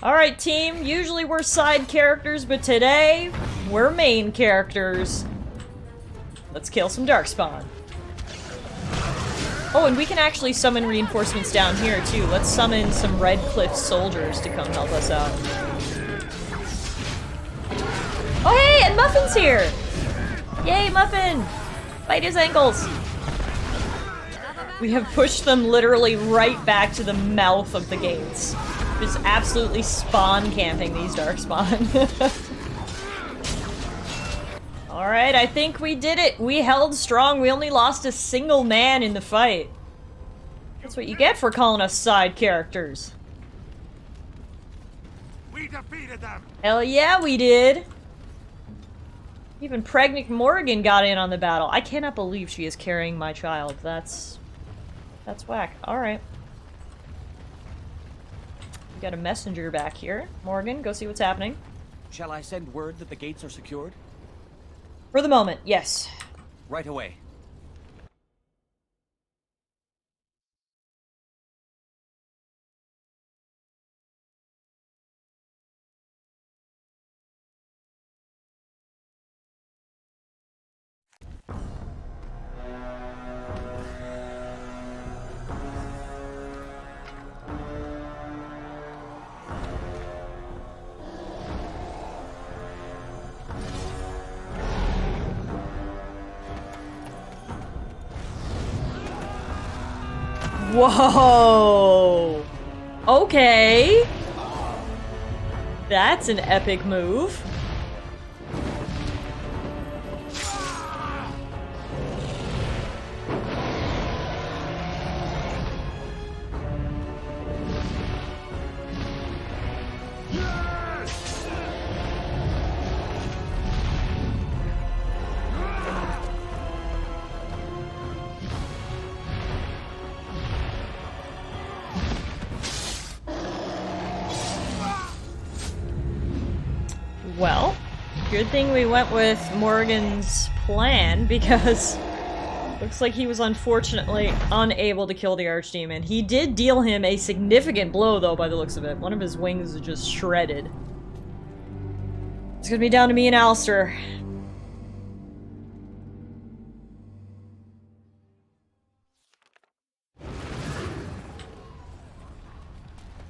Alright, team, usually we're side characters, but today, we're main characters. Let's kill some Darkspawn. Oh, and we can actually summon reinforcements down here, too. Let's summon some Red Cliff soldiers to come help us out. Oh, hey, and Muffin's here! Yay, Muffin! Bite his ankles! We have pushed them literally right back to the mouth of the gates. Just absolutely spawn camping these Darkspawn. Alright, I think we did it. We held strong. We only lost a single man in the fight. That's what you get for calling us side characters. We defeated them. Hell yeah, we did. Even pregnant Morgan got in on the battle. I cannot believe she is carrying my child. That's whack. Alright. We got a messenger back here. Morgan, go see what's happening. Shall I send word that the gates are secured? For the moment, yes. Right away. Whoa! Okay. That's an epic move. Well, good thing we went with Morgan's plan, because looks like he was unfortunately unable to kill the Archdemon. He did deal him a significant blow, though, by the looks of it. One of his wings is just shredded. It's gonna be down to me and Alistair.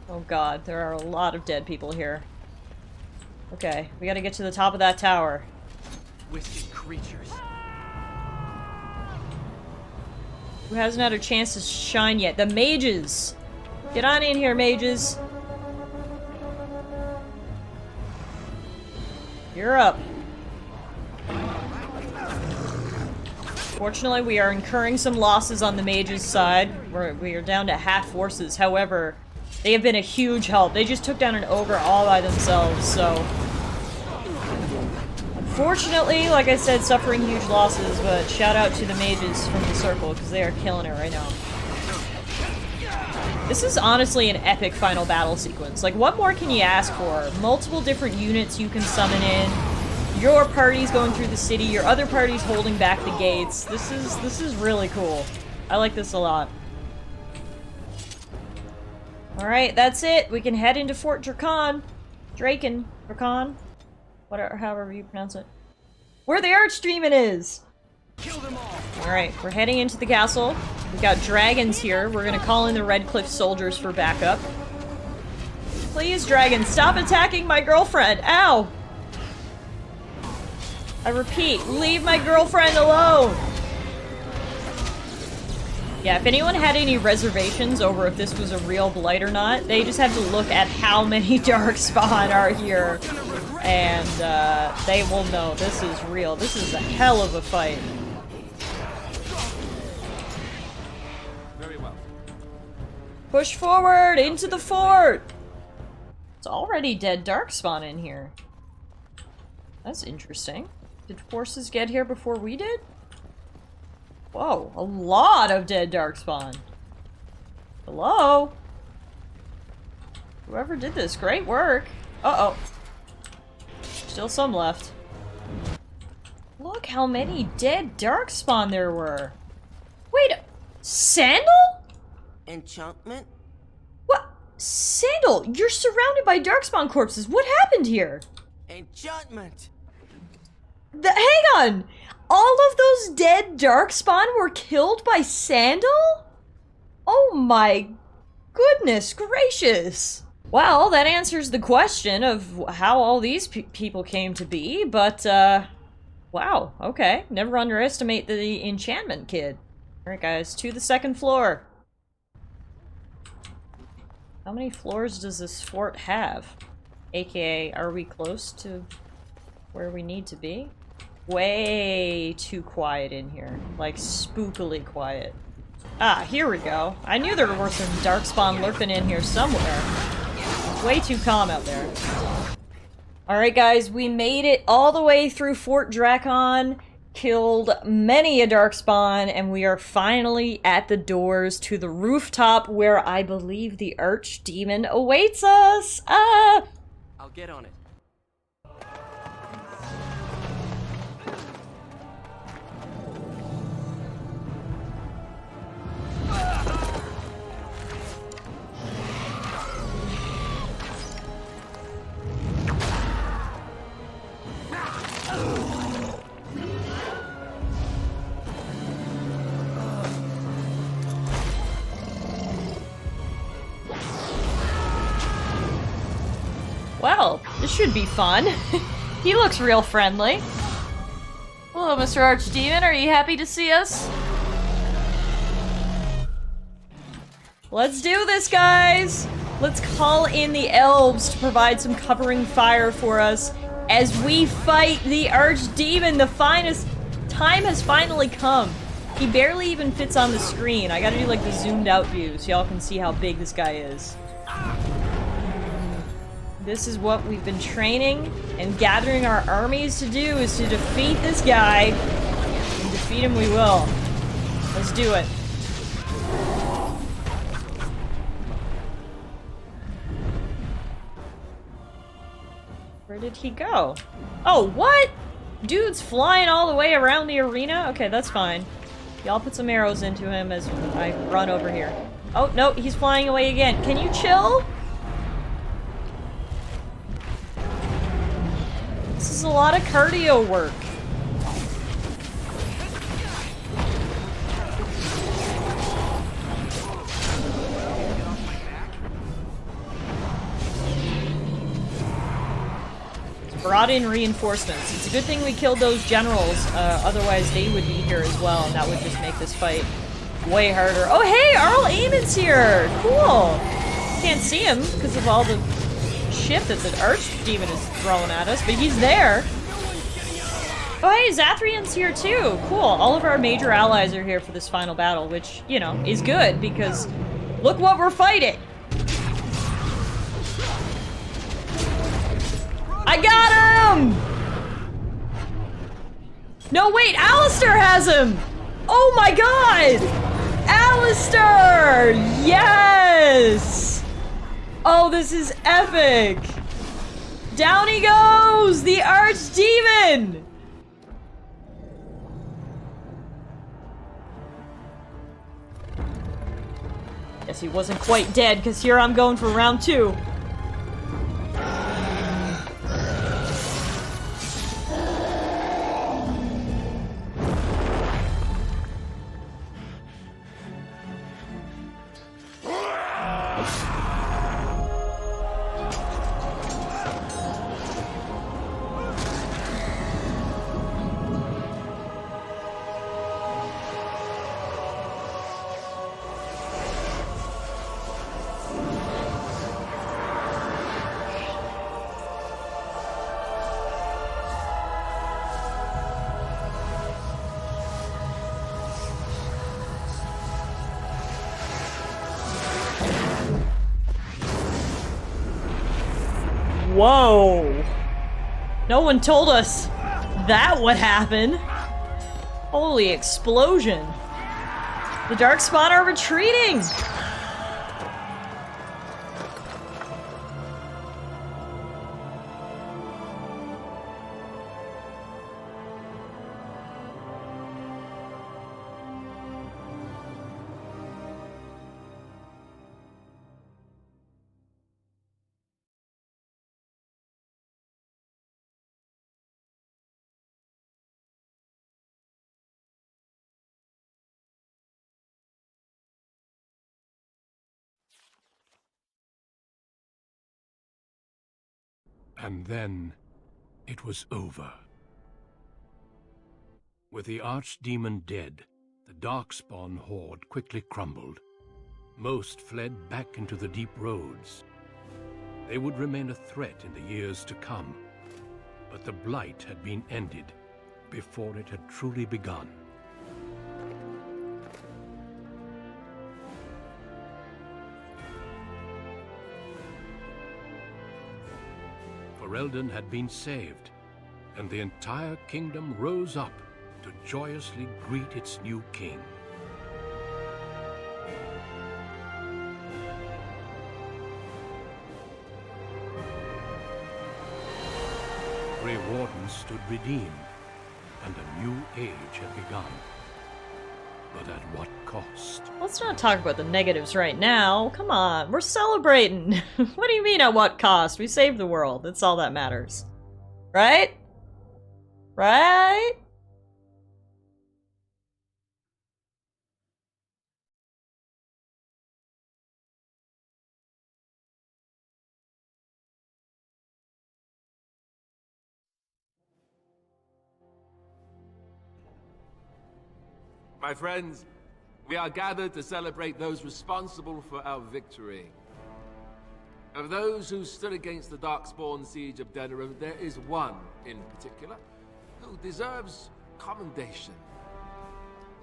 Oh god, there are a lot of dead people here. Okay, we gotta get to the top of that tower. Twisted creatures. Who hasn't had a chance to shine yet? The mages! Get on in here, mages! You're up. Fortunately, we are incurring some losses on the mages' side. We are down to half forces. However, they have been a huge help. They just took down an ogre all by themselves, so... Unfortunately, like I said, suffering huge losses, but shout out to the mages from the circle, because they are killing it right now. This is honestly an epic final battle sequence. Like, what more can you ask for? Multiple different units you can summon in. Your party's going through the city, your other party's holding back the gates. This is really cool. I like this a lot. Alright, that's it. We can head into Fort Draken. Draken. Whatever, however you pronounce it. Where the Archdemon is! Kill them all. Alright, we're heading into the castle. We've got dragons here. We're gonna call in the Red Cliff soldiers for backup. Please, dragon, stop attacking my girlfriend! Ow! I repeat, leave my girlfriend alone! Yeah, if anyone had any reservations over if this was a real blight or not, they just have to look at how many Darkspawn are here, and they will know this is real. This is a hell of a fight. Very well. Push forward into the fort! It's already dead Darkspawn in here. That's interesting. Did forces get here before we did? Whoa, a lot of dead Darkspawn. Hello? Whoever did this, great work. Uh-oh. Still some left. Look how many dead Darkspawn there were. Wait, Sandal? Enchantment? Sandal, you're surrounded by Darkspawn corpses. What happened here? Enchantment! Hang on! All of those dead Darkspawn were killed by Sandal? Oh my goodness gracious! Well, that answers the question of how all these people came to be, but, wow, okay. Never underestimate the enchantment kid. Alright guys, to the second floor. How many floors does this fort have? AKA, are we close to where we need to be? Way too quiet in here. Like, spookily quiet. Ah, here we go. I knew there were some Darkspawn lurking in here somewhere. It's way too calm out there. Alright guys, we made it all the way through Fort Drakon, killed many a Darkspawn, and we are finally at the doors to the rooftop where I believe the Archdemon awaits us! Ah! I'll get on it. Well, this should be fun. He looks real friendly. Hello, Mr. Archdemon. Are you happy to see us? Let's do this, guys! Let's call in the elves to provide some covering fire for us as we fight the Archdemon. The finest time has finally come. He barely even fits on the screen. I gotta do like the zoomed out view so y'all can see how big this guy is. This is what we've been training and gathering our armies to do, is to defeat this guy. And defeat him we will. Let's do it. Where did he go? Oh, what? Dude's flying all the way around the arena? Okay, that's fine. Y'all put some arrows into him as I run over here. Oh, no, he's flying away again. Can you chill? This is a lot of cardio work. Brought in reinforcements. It's a good thing we killed those generals, otherwise they would be here as well, and that would just make this fight way harder. Oh hey, Arl Eamon's here! Cool! Can't see him because of all the shit that the Archdemon is throwing at us, but he's there. Oh hey, Zathrian's here too! Cool, all of our major allies are here for this final battle, which, you know, is good because look what we're fighting! I got him! No, wait, Alistair has him! Oh my god! Alistair! Yes! Oh, this is epic! Down he goes! The Archdemon! Guess he wasn't quite dead, because here I'm going for round 2. Whoa! No one told us that would happen. Holy explosion. The Darkspawn are retreating! And then it was over. With the Archdemon dead, the Darkspawn horde quickly crumbled. Most fled back into the deep roads. They would remain a threat in the years to come, but the blight had been ended before it had truly begun. Ferelden had been saved, and the entire kingdom rose up to joyously greet its new king. Grey Wardens stood redeemed, and a new age had begun. But at what cost? Let's not talk about the negatives right now. Come on, we're celebrating. What do you mean at what cost? We saved the world. That's all that matters. Right? Right? My friends, we are gathered to celebrate those responsible for our victory. Of those who stood against the Darkspawn siege of Denerim, there is one in particular who deserves commendation.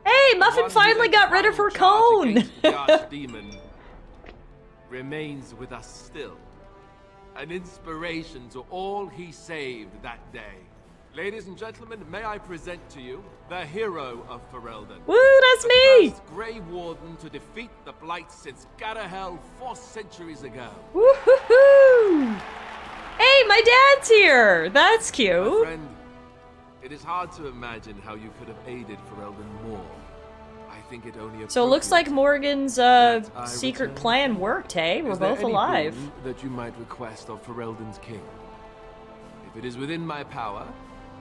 Hey, Muffin finally got rid of her cone! The Archdemon remains with us still. An inspiration to all he saved that day. Ladies and gentlemen, may I present to you the hero of Ferelden. Woo, that's me! The first Grey Warden to defeat the Blight since Garahel 4 centuries ago. Woo-hoo-hoo! Hey, my dad's here! That's cute. My friend, it is hard to imagine how you could have aided Ferelden more. I think it only So it looks like Morgan's secret plan worked, hey? We're both alive. Is there any boon that you might request of Ferelden's king? If it is within my power,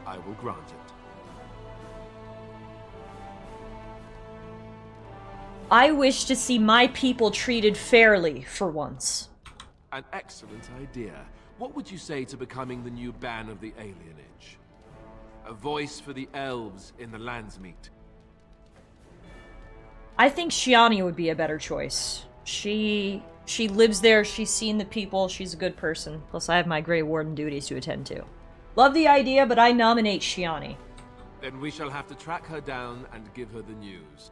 I will grant it. I wish to see my people treated fairly for once. An excellent idea. What would you say to becoming the new ban of the alienage? A voice for the elves in the Landsmeet. I think Shiani would be a better choice. She lives there, she's seen the people, she's a good person. Plus I have my Grey Warden duties to attend to. Love the idea, but I nominate Shiani. Then we shall have to track her down and give her the news.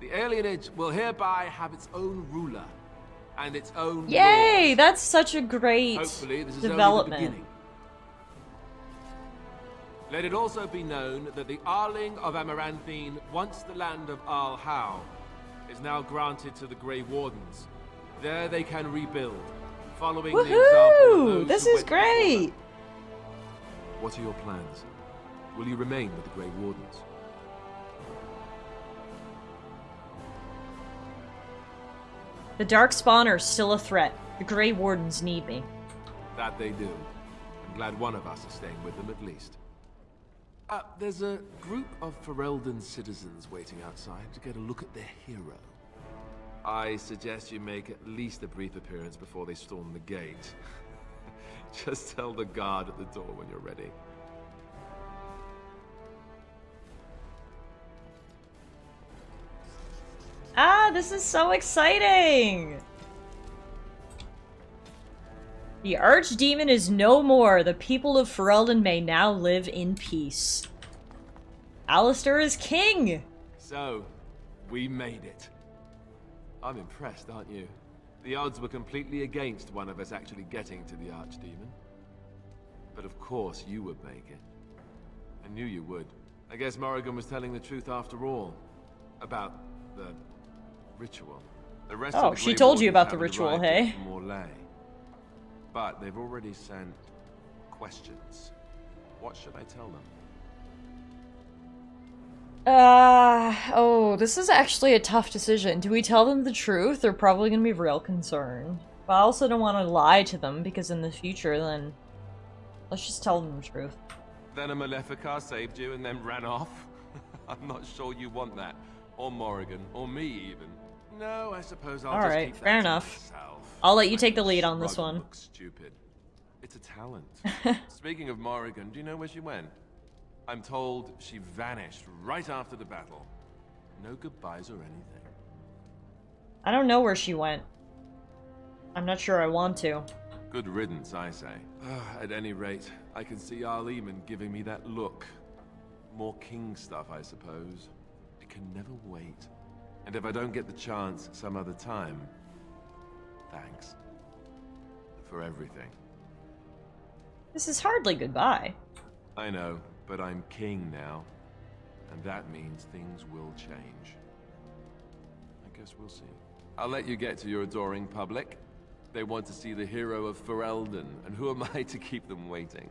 The alienage will hereby have its own ruler and its own Yay! laws. That's such a great Hopefully, this is development. only the beginning. Let it also be known that the Arling of Amaranthine, once the land of Arl Howe, is now granted to the Grey Wardens. There they can rebuild, following the example of those This who is went great! before them. What are your plans? Will you remain with the Grey Wardens? The Darkspawn are still a threat. The Grey Wardens need me. That they do. I'm glad one of us is staying with them at least. There's a group of Ferelden citizens waiting outside to get a look at their hero. I suggest you make at least a brief appearance before they storm the gate. Just tell the guard at the door when you're ready. Ah, this is so exciting! The Archdemon is no more. The people of Ferelden may now live in peace. Alistair is king! So, we made it. I'm impressed, aren't you? The odds were completely against one of us actually getting to the Archdemon. But of course you would make it. I knew you would. I guess Morrigan was telling the truth after all. About the ritual. The rest of the she Grey told you Wardens about the haven't ritual, arrived hey? yet from Orlais. But they've already sent questions. What should I tell them? Oh, this is actually a tough decision. Do we tell them the truth? They're probably gonna be real concerned. But I also don't want to lie to them, because in the future, then... Let's just tell them the truth. Then a Maleficar saved you and then ran off? I'm not sure you want that. Or Morrigan, or me even. No, I suppose I'll just Alright, keep that fair to enough. myself. I'll let you take the lead on this one. Look stupid. It's a talent. Speaking of Morrigan, do you know where she went? I'm told she vanished right after the battle. No goodbyes or anything. I don't know where she went. I'm not sure I want to. Good riddance, I say. At any rate, I can see Archdemon giving me that look. More king stuff, I suppose. It can never wait. And if I don't get the chance some other time, thanks. For everything. This is hardly goodbye. I know, but I'm king now. And that means things will change. I guess we'll see. I'll let you get to your adoring public. They want to see the hero of Ferelden, and who am I to keep them waiting?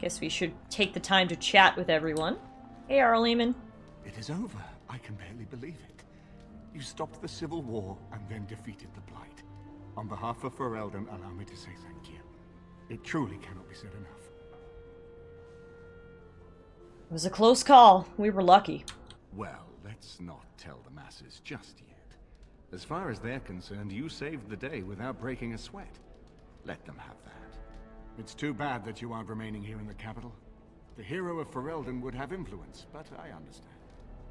Guess we should take the time to chat with everyone. Hey, Archdemon. It is over. I can barely believe it. You stopped the Civil War and then defeated the Blight. On behalf of Ferelden, allow me to say thank you. It truly cannot be said enough. It was a close call. We were lucky. Well, let's not tell the masses just yet. As far as they're concerned, you saved the day without breaking a sweat. Let them have that. It's too bad that you aren't remaining here in the capital. The hero of Ferelden would have influence, but I understand.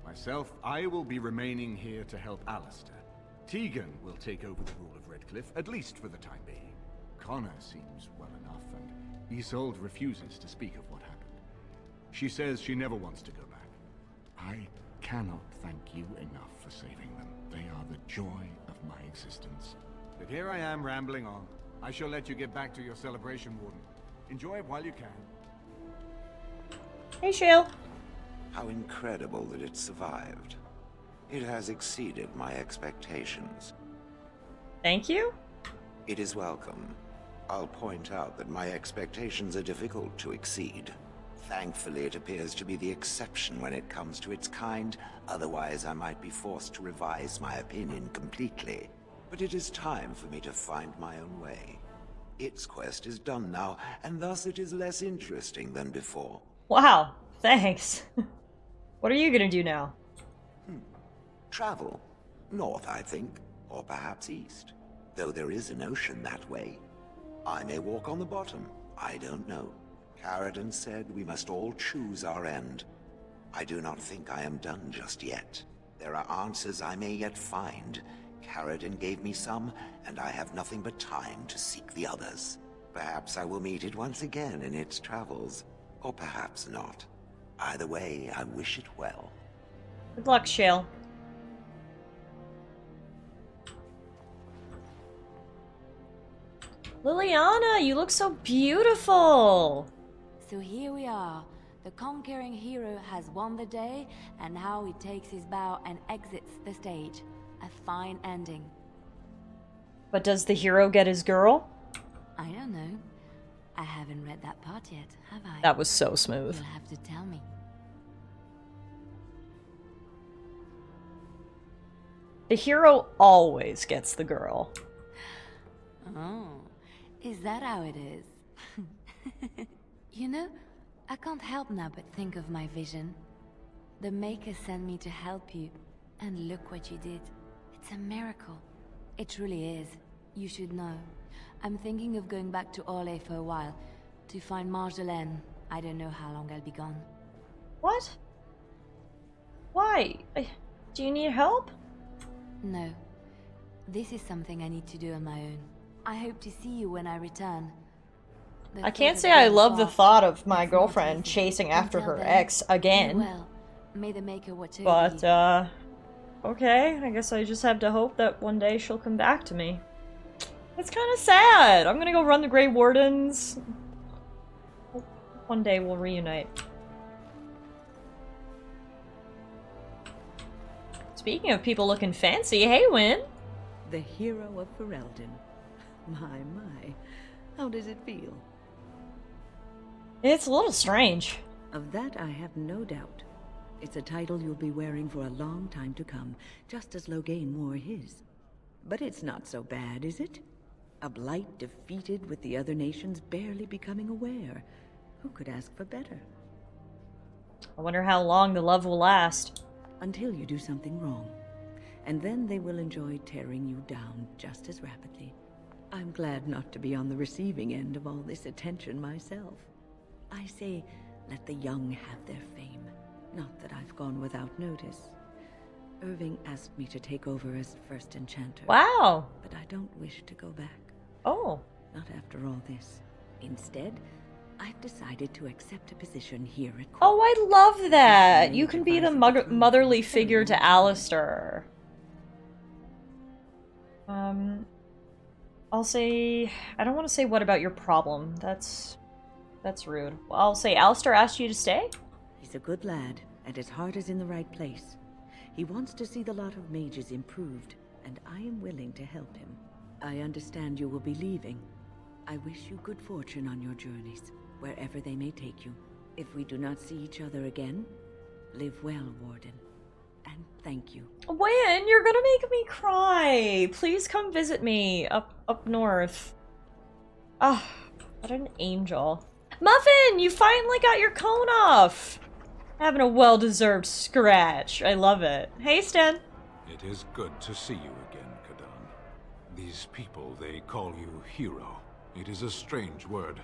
Myself, I will be remaining here to help Alistair. Tegan will take over the rule of Redcliffe, at least for the time being. Connor seems well enough, and Isolde refuses to speak of what happened. She says she never wants to go back. I cannot thank you enough for saving them. They are the joy of my existence. But here I am rambling on. I shall let you get back to your celebration, Warden. Enjoy it while you can. Hey, Shale. How incredible that it survived. It has exceeded my expectations. Thank you? It is welcome. I'll point out that my expectations are difficult to exceed. Thankfully, it appears to be the exception when it comes to its kind. Otherwise, I might be forced to revise my opinion completely. But it is time for me to find my own way. Its quest is done now, and thus it is less interesting than before. Wow, thanks. What are you gonna do now? Travel. North, I think. Or perhaps east. Though there is an ocean that way. I may walk on the bottom. I don't know. Caradon said we must all choose our end. I do not think I am done just yet. There are answers I may yet find. Caradon gave me some, and I have nothing but time to seek the others. Perhaps I will meet it once again in its travels. Or perhaps not. Either way, I wish it well. Good luck, Shale. Liliana, you look so beautiful! So here we are. The conquering hero has won the day, and now he takes his bow and exits the stage. A fine ending. But does the hero get his girl? I don't know. I haven't read that part yet, have I? That was so smooth. You'll have to tell me. The hero always gets the girl. Oh, is that how it is? You know, I can't help now but think of my vision. The Maker sent me to help you, and look what you did. It's a miracle. It truly is. You should know. I'm thinking of going back to Orlais for a while, to find Marjolaine. I don't know how long I'll be gone. What? Why? Do you need help? No. This is something I need to do on my own. I hope to see you when I return. I can't say I love the thought of my girlfriend chasing after her ex again. Well, may the Maker watch over But, you. okay, I guess I just have to hope that one day she'll come back to me. It's kind of sad. I'm gonna go run the Grey Wardens. One day we'll reunite. Speaking of people looking fancy, hey Win! The hero of Ferelden. My. How does it feel? It's a little strange. Of that I have no doubt. It's a title you'll be wearing for a long time to come, just as Loghain wore his. But it's not so bad, is it? A blight defeated with the other nations barely becoming aware. Who could ask for better? I wonder how long the love will last. until you do something wrong. And then they will enjoy tearing you down just as rapidly. I'm glad not to be on the receiving end of all this attention myself. I say, let the young have their fame. Not that I've gone without notice. Irving asked me to take over as first enchanter. Wow. But I don't wish to go back. Oh. Not after all this. Instead, I've decided to accept a position here at court. Oh, I love that! You can be the motherly figure to Alistair. I'll say... I don't want to say what about your problem. That's rude. Well, I'll say Alistair asked you to stay? He's a good lad, and his heart is in the right place. He wants to see the lot of mages improved, and I am willing to help him. I understand you will be leaving. I wish you good fortune on your journeys, wherever they may take you. If we do not see each other again, live well, Warden. And thank you. When? You're gonna make me cry! Please come visit me up north. Ah, what an angel. Muffin! You finally got your cone off! Having a well-deserved scratch. I love it. Hey, Sten. It is good to see you again, Kadan. These people, they call you hero. It is a strange word.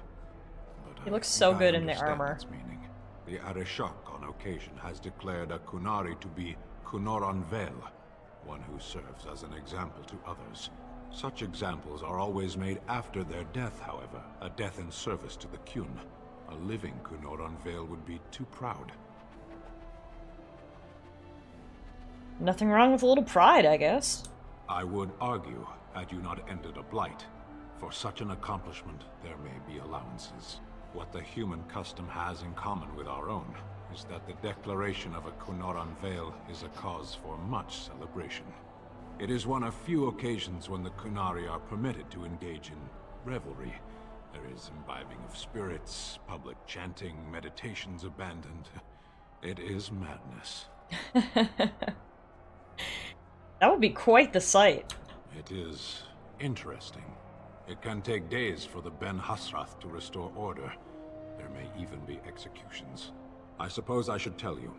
But He looks so good in the understand armor. its meaning. The Arishok on occasion has declared a Kunari to be Kunoran Vel, one who serves as an example to others. Such examples are always made after their death, however, a death in service to the Kyun. A living Kunoran Vel would be too proud. Nothing wrong with a little pride, I guess. I would argue, had you not ended a blight, for such an accomplishment there may be allowances. What the human custom has in common with our own is that the declaration of a Kunoran Vel is a cause for much celebration. It is one of few occasions when the Kunari are permitted to engage in revelry. There is imbibing of spirits, public chanting, meditations abandoned. It is madness. That would be quite the sight. It is interesting. It can take days for the Ben Hasrath to restore order. There may even be executions. I suppose I should tell you.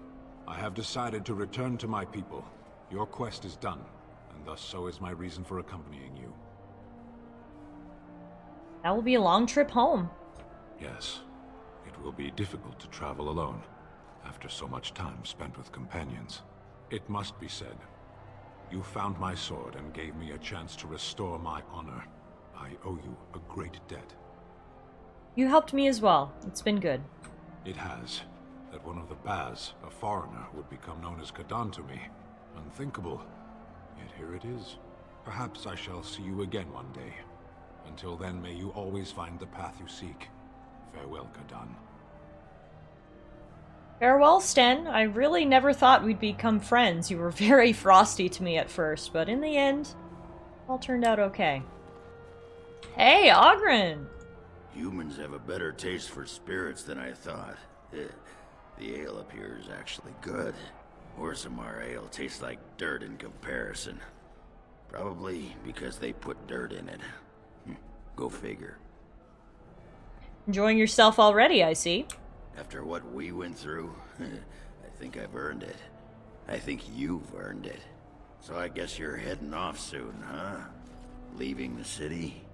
I have decided to return to my people. Your quest is done, and thus so is my reason for accompanying you. That will be a long trip home. Yes, it will be difficult to travel alone, after so much time spent with companions. It must be said, you found my sword and gave me a chance to restore my honor. I owe you a great debt. You helped me as well. It's been good. It has. That one of the Baz, a foreigner, would become known as Kadan to me. Unthinkable. Yet here it is. Perhaps I shall see you again one day. Until then, may you always find the path you seek. Farewell, Kadan. Farewell, Sten. I really never thought we'd become friends. You were very frosty to me at first, but in the end, all turned out okay. Hey, Ogren! Humans have a better taste for spirits than I thought. The ale up here is actually good. Orzammar ale tastes like dirt in comparison. Probably because they put dirt in it. Go figure. Enjoying yourself already, I see. After what we went through, I think I've earned it. I think you've earned it. So I guess you're heading off soon, huh? Leaving the city?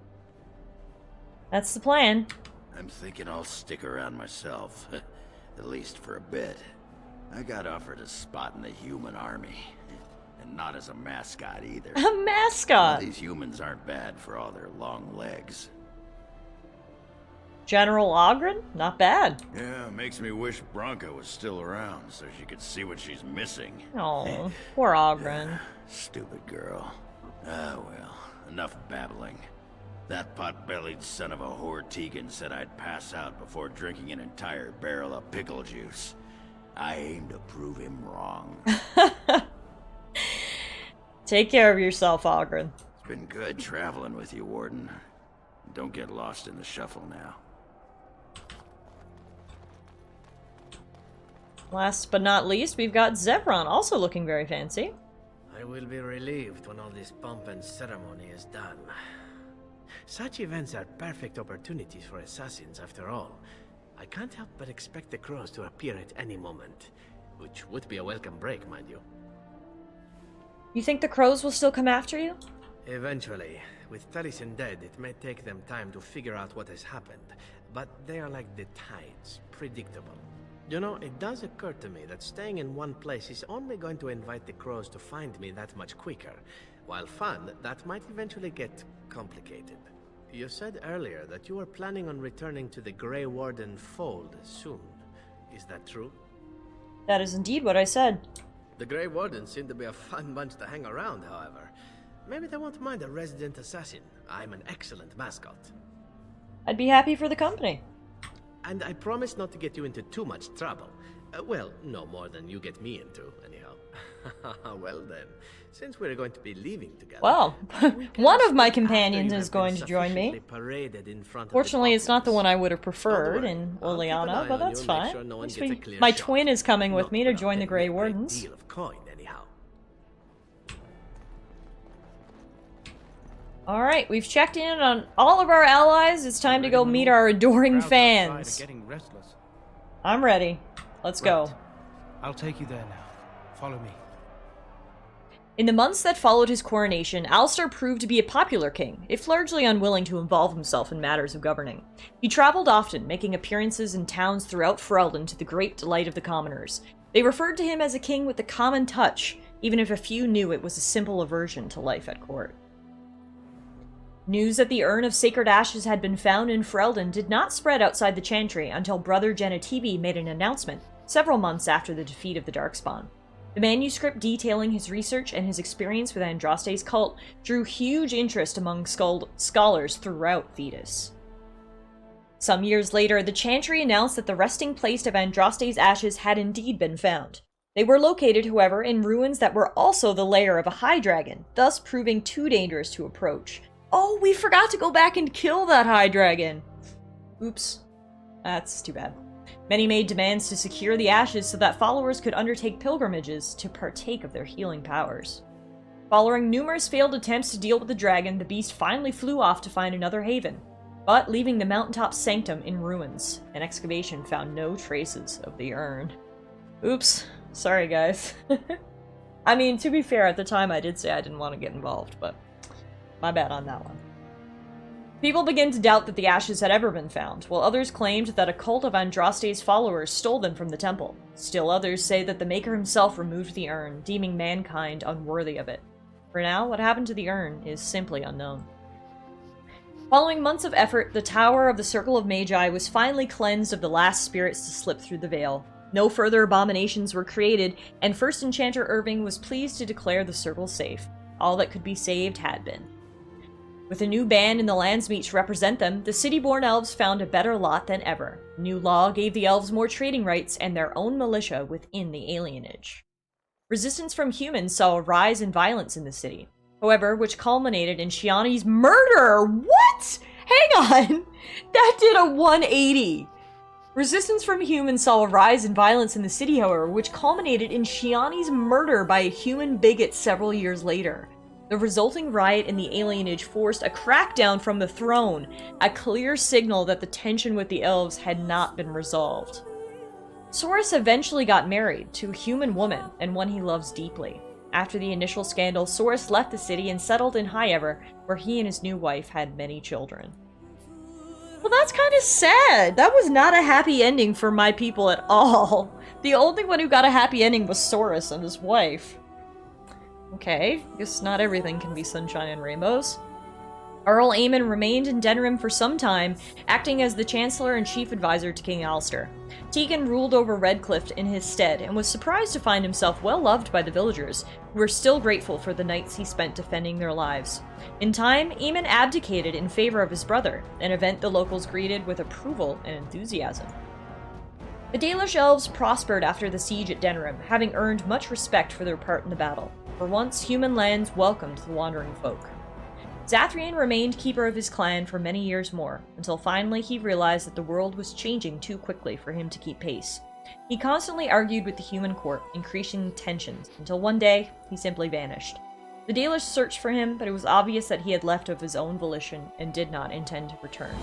That's the plan. I'm thinking I'll stick around myself. At least for a bit. I got offered a spot in the human army. And not as a mascot either. A mascot? These humans aren't bad for all their long legs. General Ogren? Not bad. Yeah, makes me wish Bronca was still around so she could see what she's missing. Oh, poor Ogren. Stupid girl. Ah, well, enough babbling. That pot-bellied son of a whore Tegan said I'd pass out before drinking an entire barrel of pickle juice. I aim to prove him wrong. Take care of yourself, Ogren. It's been good traveling with you, Warden. Don't get lost in the shuffle now. Last but not least, we've got Zevron, also looking very fancy. I will be relieved when all this pomp and ceremony is done. Such events are perfect opportunities for assassins, after all. I can't help but expect the crows to appear at any moment, which would be a welcome break, mind you. You think the crows will still come after you? Eventually. With Taliesin dead, it may take them time to figure out what has happened. But they are like the tides, predictable. You know, it does occur to me that staying in one place is only going to invite the crows to find me that much quicker. While fun, that might eventually get complicated. You said earlier that you were planning on returning to the Grey Warden fold soon. Is that true? That is indeed what I said. The Grey Wardens seem to be a fun bunch to hang around, however. Maybe they won't mind a resident assassin. I'm an excellent mascot. I'd be happy for the company. And I promise not to get you into too much trouble. Well, no more than you get me into, anyhow. Well then, since we're going to be leaving together... Well, one of my companions is going to join me. Fortunately, it's not the one I would have preferred in Oleana, but that's fine. Sure my twin is coming with me to join the Grey Wardens. Alright, we've checked in on all of our allies. It's time to go meet our adoring fans. I'm ready. Let's go. I'll take you there now. Follow me. In the months that followed his coronation, Alistair proved to be a popular king, if largely unwilling to involve himself in matters of governing. He traveled often, making appearances in towns throughout Ferelden to the great delight of the commoners. They referred to him as a king with the common touch, even if a few knew it was a simple aversion to life at court. News that the urn of sacred ashes had been found in Ferelden did not spread outside the Chantry until Brother Genetivi made an announcement, several months after the defeat of the Darkspawn. The manuscript detailing his research and his experience with Andraste's cult drew huge interest among scholars throughout Thedas. Some years later, the Chantry announced that the resting place of Andraste's ashes had indeed been found. They were located, however, in ruins that were also the lair of a high dragon, thus proving too dangerous to approach. Oh, we forgot to go back and kill that high dragon! Oops. That's too bad. Many made demands to secure the ashes so that followers could undertake pilgrimages to partake of their healing powers. Following numerous failed attempts to deal with the dragon, the beast finally flew off to find another haven, but leaving the mountaintop sanctum in ruins. An excavation found no traces of the urn. Oops. Sorry, guys. I mean, to be fair, at the time I did say I didn't want to get involved, but my bad on that one. People began to doubt that the ashes had ever been found, while others claimed that a cult of Andraste's followers stole them from the temple. Still others say that the Maker himself removed the urn, deeming mankind unworthy of it. For now, what happened to the urn is simply unknown. Following months of effort, the Tower of the Circle of Magi was finally cleansed of the last spirits to slip through the veil. No further abominations were created, and First Enchanter Irving was pleased to declare the circle safe. All that could be saved had been. With a new band in the Landsmeet to represent them, the city-born elves found a better lot than ever. New law gave the elves more trading rights and their own militia within the alienage. Resistance from humans saw a rise in violence in the city, however, which culminated in Shiani's murder! What?! Hang on! That did a 180! Resistance from humans saw a rise in violence in the city, however, which culminated in Shiani's murder by a human bigot several years later. The resulting riot in the alienage forced a crackdown from the throne, a clear signal that the tension with the elves had not been resolved. Soros eventually got married to a human woman, and one he loves deeply. After the initial scandal, Soros left the city and settled in Highever, where he and his new wife had many children. Well, that's kind of sad. That was not a happy ending for my people at all. The only one who got a happy ending was Soros and his wife. Okay, guess not everything can be sunshine and rainbows. Earl Aemon remained in Denerim for some time, acting as the Chancellor and Chief Advisor to King Alistair. Tegan ruled over Redcliffe in his stead, and was surprised to find himself well loved by the villagers, who were still grateful for the nights he spent defending their lives. In time, Aemon abdicated in favor of his brother, an event the locals greeted with approval and enthusiasm. The Dalish elves prospered after the siege at Denerim, having earned much respect for their part in the battle. For once, human lands welcomed the wandering folk. Zathrian remained keeper of his clan for many years more, until finally he realized that the world was changing too quickly for him to keep pace. He constantly argued with the human court, increasing tensions, until one day, he simply vanished. The Dalish searched for him, but it was obvious that he had left of his own volition and did not intend to return.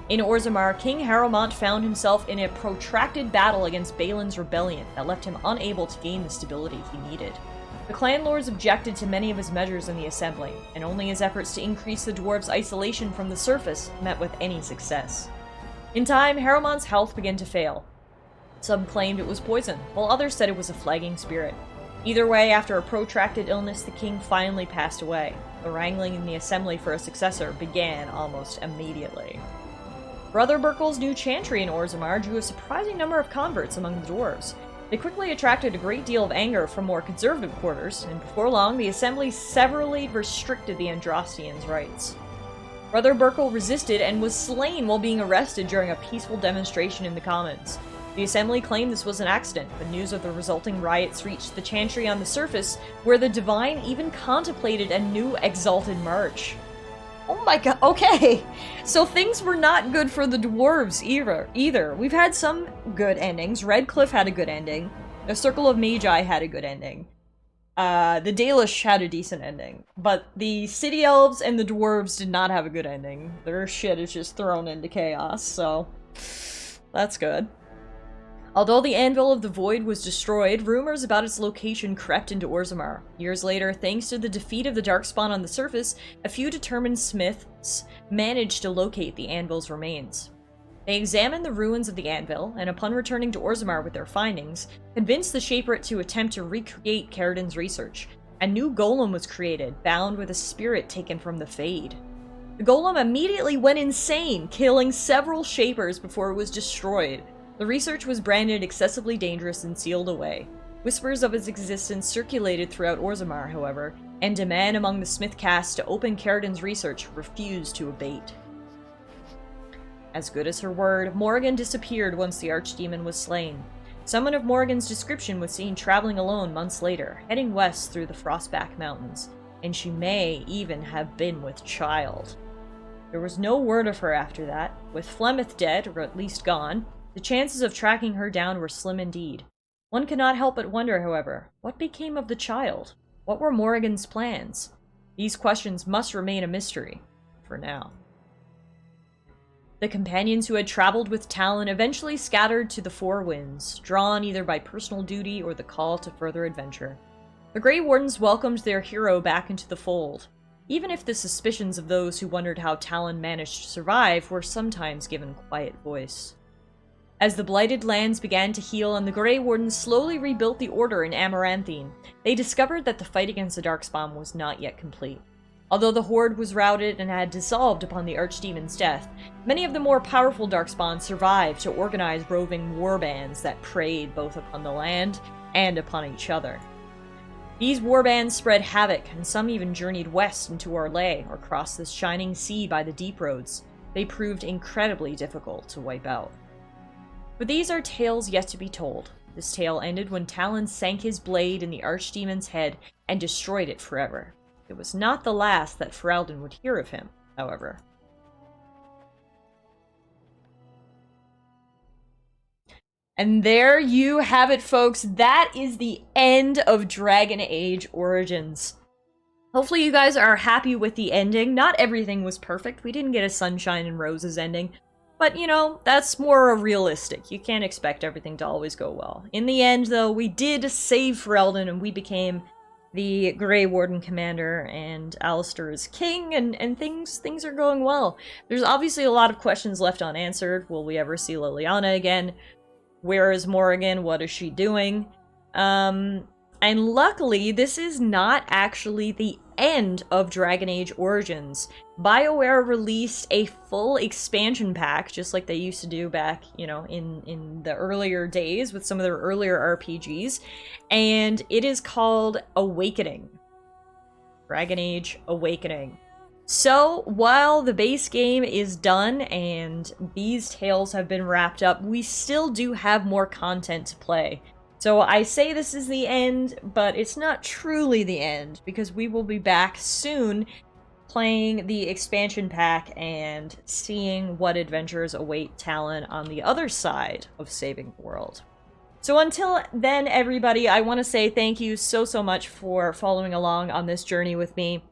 In Orzammar, King Harrowmont found himself in a protracted battle against Balin's rebellion that left him unable to gain the stability he needed. The clan lords objected to many of his measures in the assembly, and only his efforts to increase the dwarves' isolation from the surface met with any success. In time, Harriman's health began to fail. Some claimed it was poison, while others said it was a flagging spirit. Either way, after a protracted illness, the king finally passed away. The wrangling in the assembly for a successor began almost immediately. Brother Burkle's new chantry in Orzammar drew a surprising number of converts among the dwarves. They quickly attracted a great deal of anger from more conservative quarters, and before long, the assembly severally restricted the Andrastians' rights. Brother Burkle resisted and was slain while being arrested during a peaceful demonstration in the Commons. The assembly claimed this was an accident, but news of the resulting riots reached the chantry on the surface, where the Divine even contemplated a new exalted march. Oh my god, okay! So things were not good for the dwarves either. We've had some good endings. Red Cliff had a good ending. The Circle of Magi had a good ending. The Dalish had a decent ending. But the City Elves and the dwarves did not have a good ending. Their shit is just thrown into chaos, so that's good. Although the Anvil of the Void was destroyed, rumors about its location crept into Orzammar. Years later, thanks to the defeat of the Darkspawn on the surface, a few determined smiths managed to locate the Anvil's remains. They examined the ruins of the Anvil, and upon returning to Orzammar with their findings, convinced the Shaperate to attempt to recreate Caridin's research. A new golem was created, bound with a spirit taken from the Fade. The golem immediately went insane, killing several Shapers before it was destroyed. The research was branded excessively dangerous and sealed away. Whispers of its existence circulated throughout Orzammar, however, and demand among the Smith caste to open Caridin's research refused to abate. As good as her word, Morrigan disappeared once the Archdemon was slain. Someone of Morrigan's description was seen traveling alone months later, heading west through the Frostback Mountains, and she may even have been with child. There was no word of her after that. With Flemeth dead, or at least gone, the chances of tracking her down were slim indeed. One cannot help but wonder, however, what became of the child? What were Morrigan's plans? These questions must remain a mystery, for now. The companions who had traveled with Talon eventually scattered to the Four Winds, drawn either by personal duty or the call to further adventure. The Grey Wardens welcomed their hero back into the fold, even if the suspicions of those who wondered how Talon managed to survive were sometimes given quiet voice. As the Blighted Lands began to heal and the Grey Wardens slowly rebuilt the Order in Amaranthine, they discovered that the fight against the Darkspawn was not yet complete. Although the Horde was routed and had dissolved upon the Archdemon's death, many of the more powerful Darkspawn survived to organize roving warbands that preyed both upon the land and upon each other. These warbands spread havoc, and some even journeyed west into Orlais or crossed the shining sea by the deep roads. They proved incredibly difficult to wipe out. But these are tales yet to be told. This tale ended when Talon sank his blade in the Archdemon's head and destroyed it forever. It was not the last that Ferelden would hear of him, however. And there you have it, folks. That is the end of Dragon Age Origins. Hopefully you guys are happy with the ending. Not everything was perfect. We didn't get a Sunshine and Roses ending. But, you know, that's more realistic. You can't expect everything to always go well. In the end, though, we did save Ferelden, and we became the Grey Warden commander, and Alistair is king, and things are going well. There's obviously a lot of questions left unanswered. Will we ever see Liliana again? Where is Morrigan? What is she doing? And luckily, this is not actually the end of Dragon Age Origins. BioWare released a full expansion pack, just like they used to do back, you know, in the earlier days with some of their earlier RPGs, and it is called Awakening. Dragon Age Awakening. So, while the base game is done and these tales have been wrapped up, we still do have more content to play. So I say this is the end, but it's not truly the end, because we will be back soon playing the expansion pack and seeing what adventures await Talon on the other side of saving the world. So until then, everybody, I want to say thank you so much for following along on this journey with me.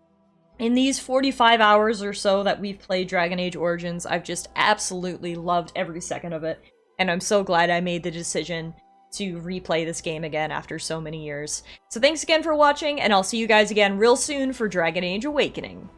In these 45 hours or so that we've played Dragon Age Origins, I've just absolutely loved every second of it, and I'm so glad I made the decision to replay this game again after so many years. So thanks again for watching, and I'll see you guys again real soon for Dragon Age Awakening.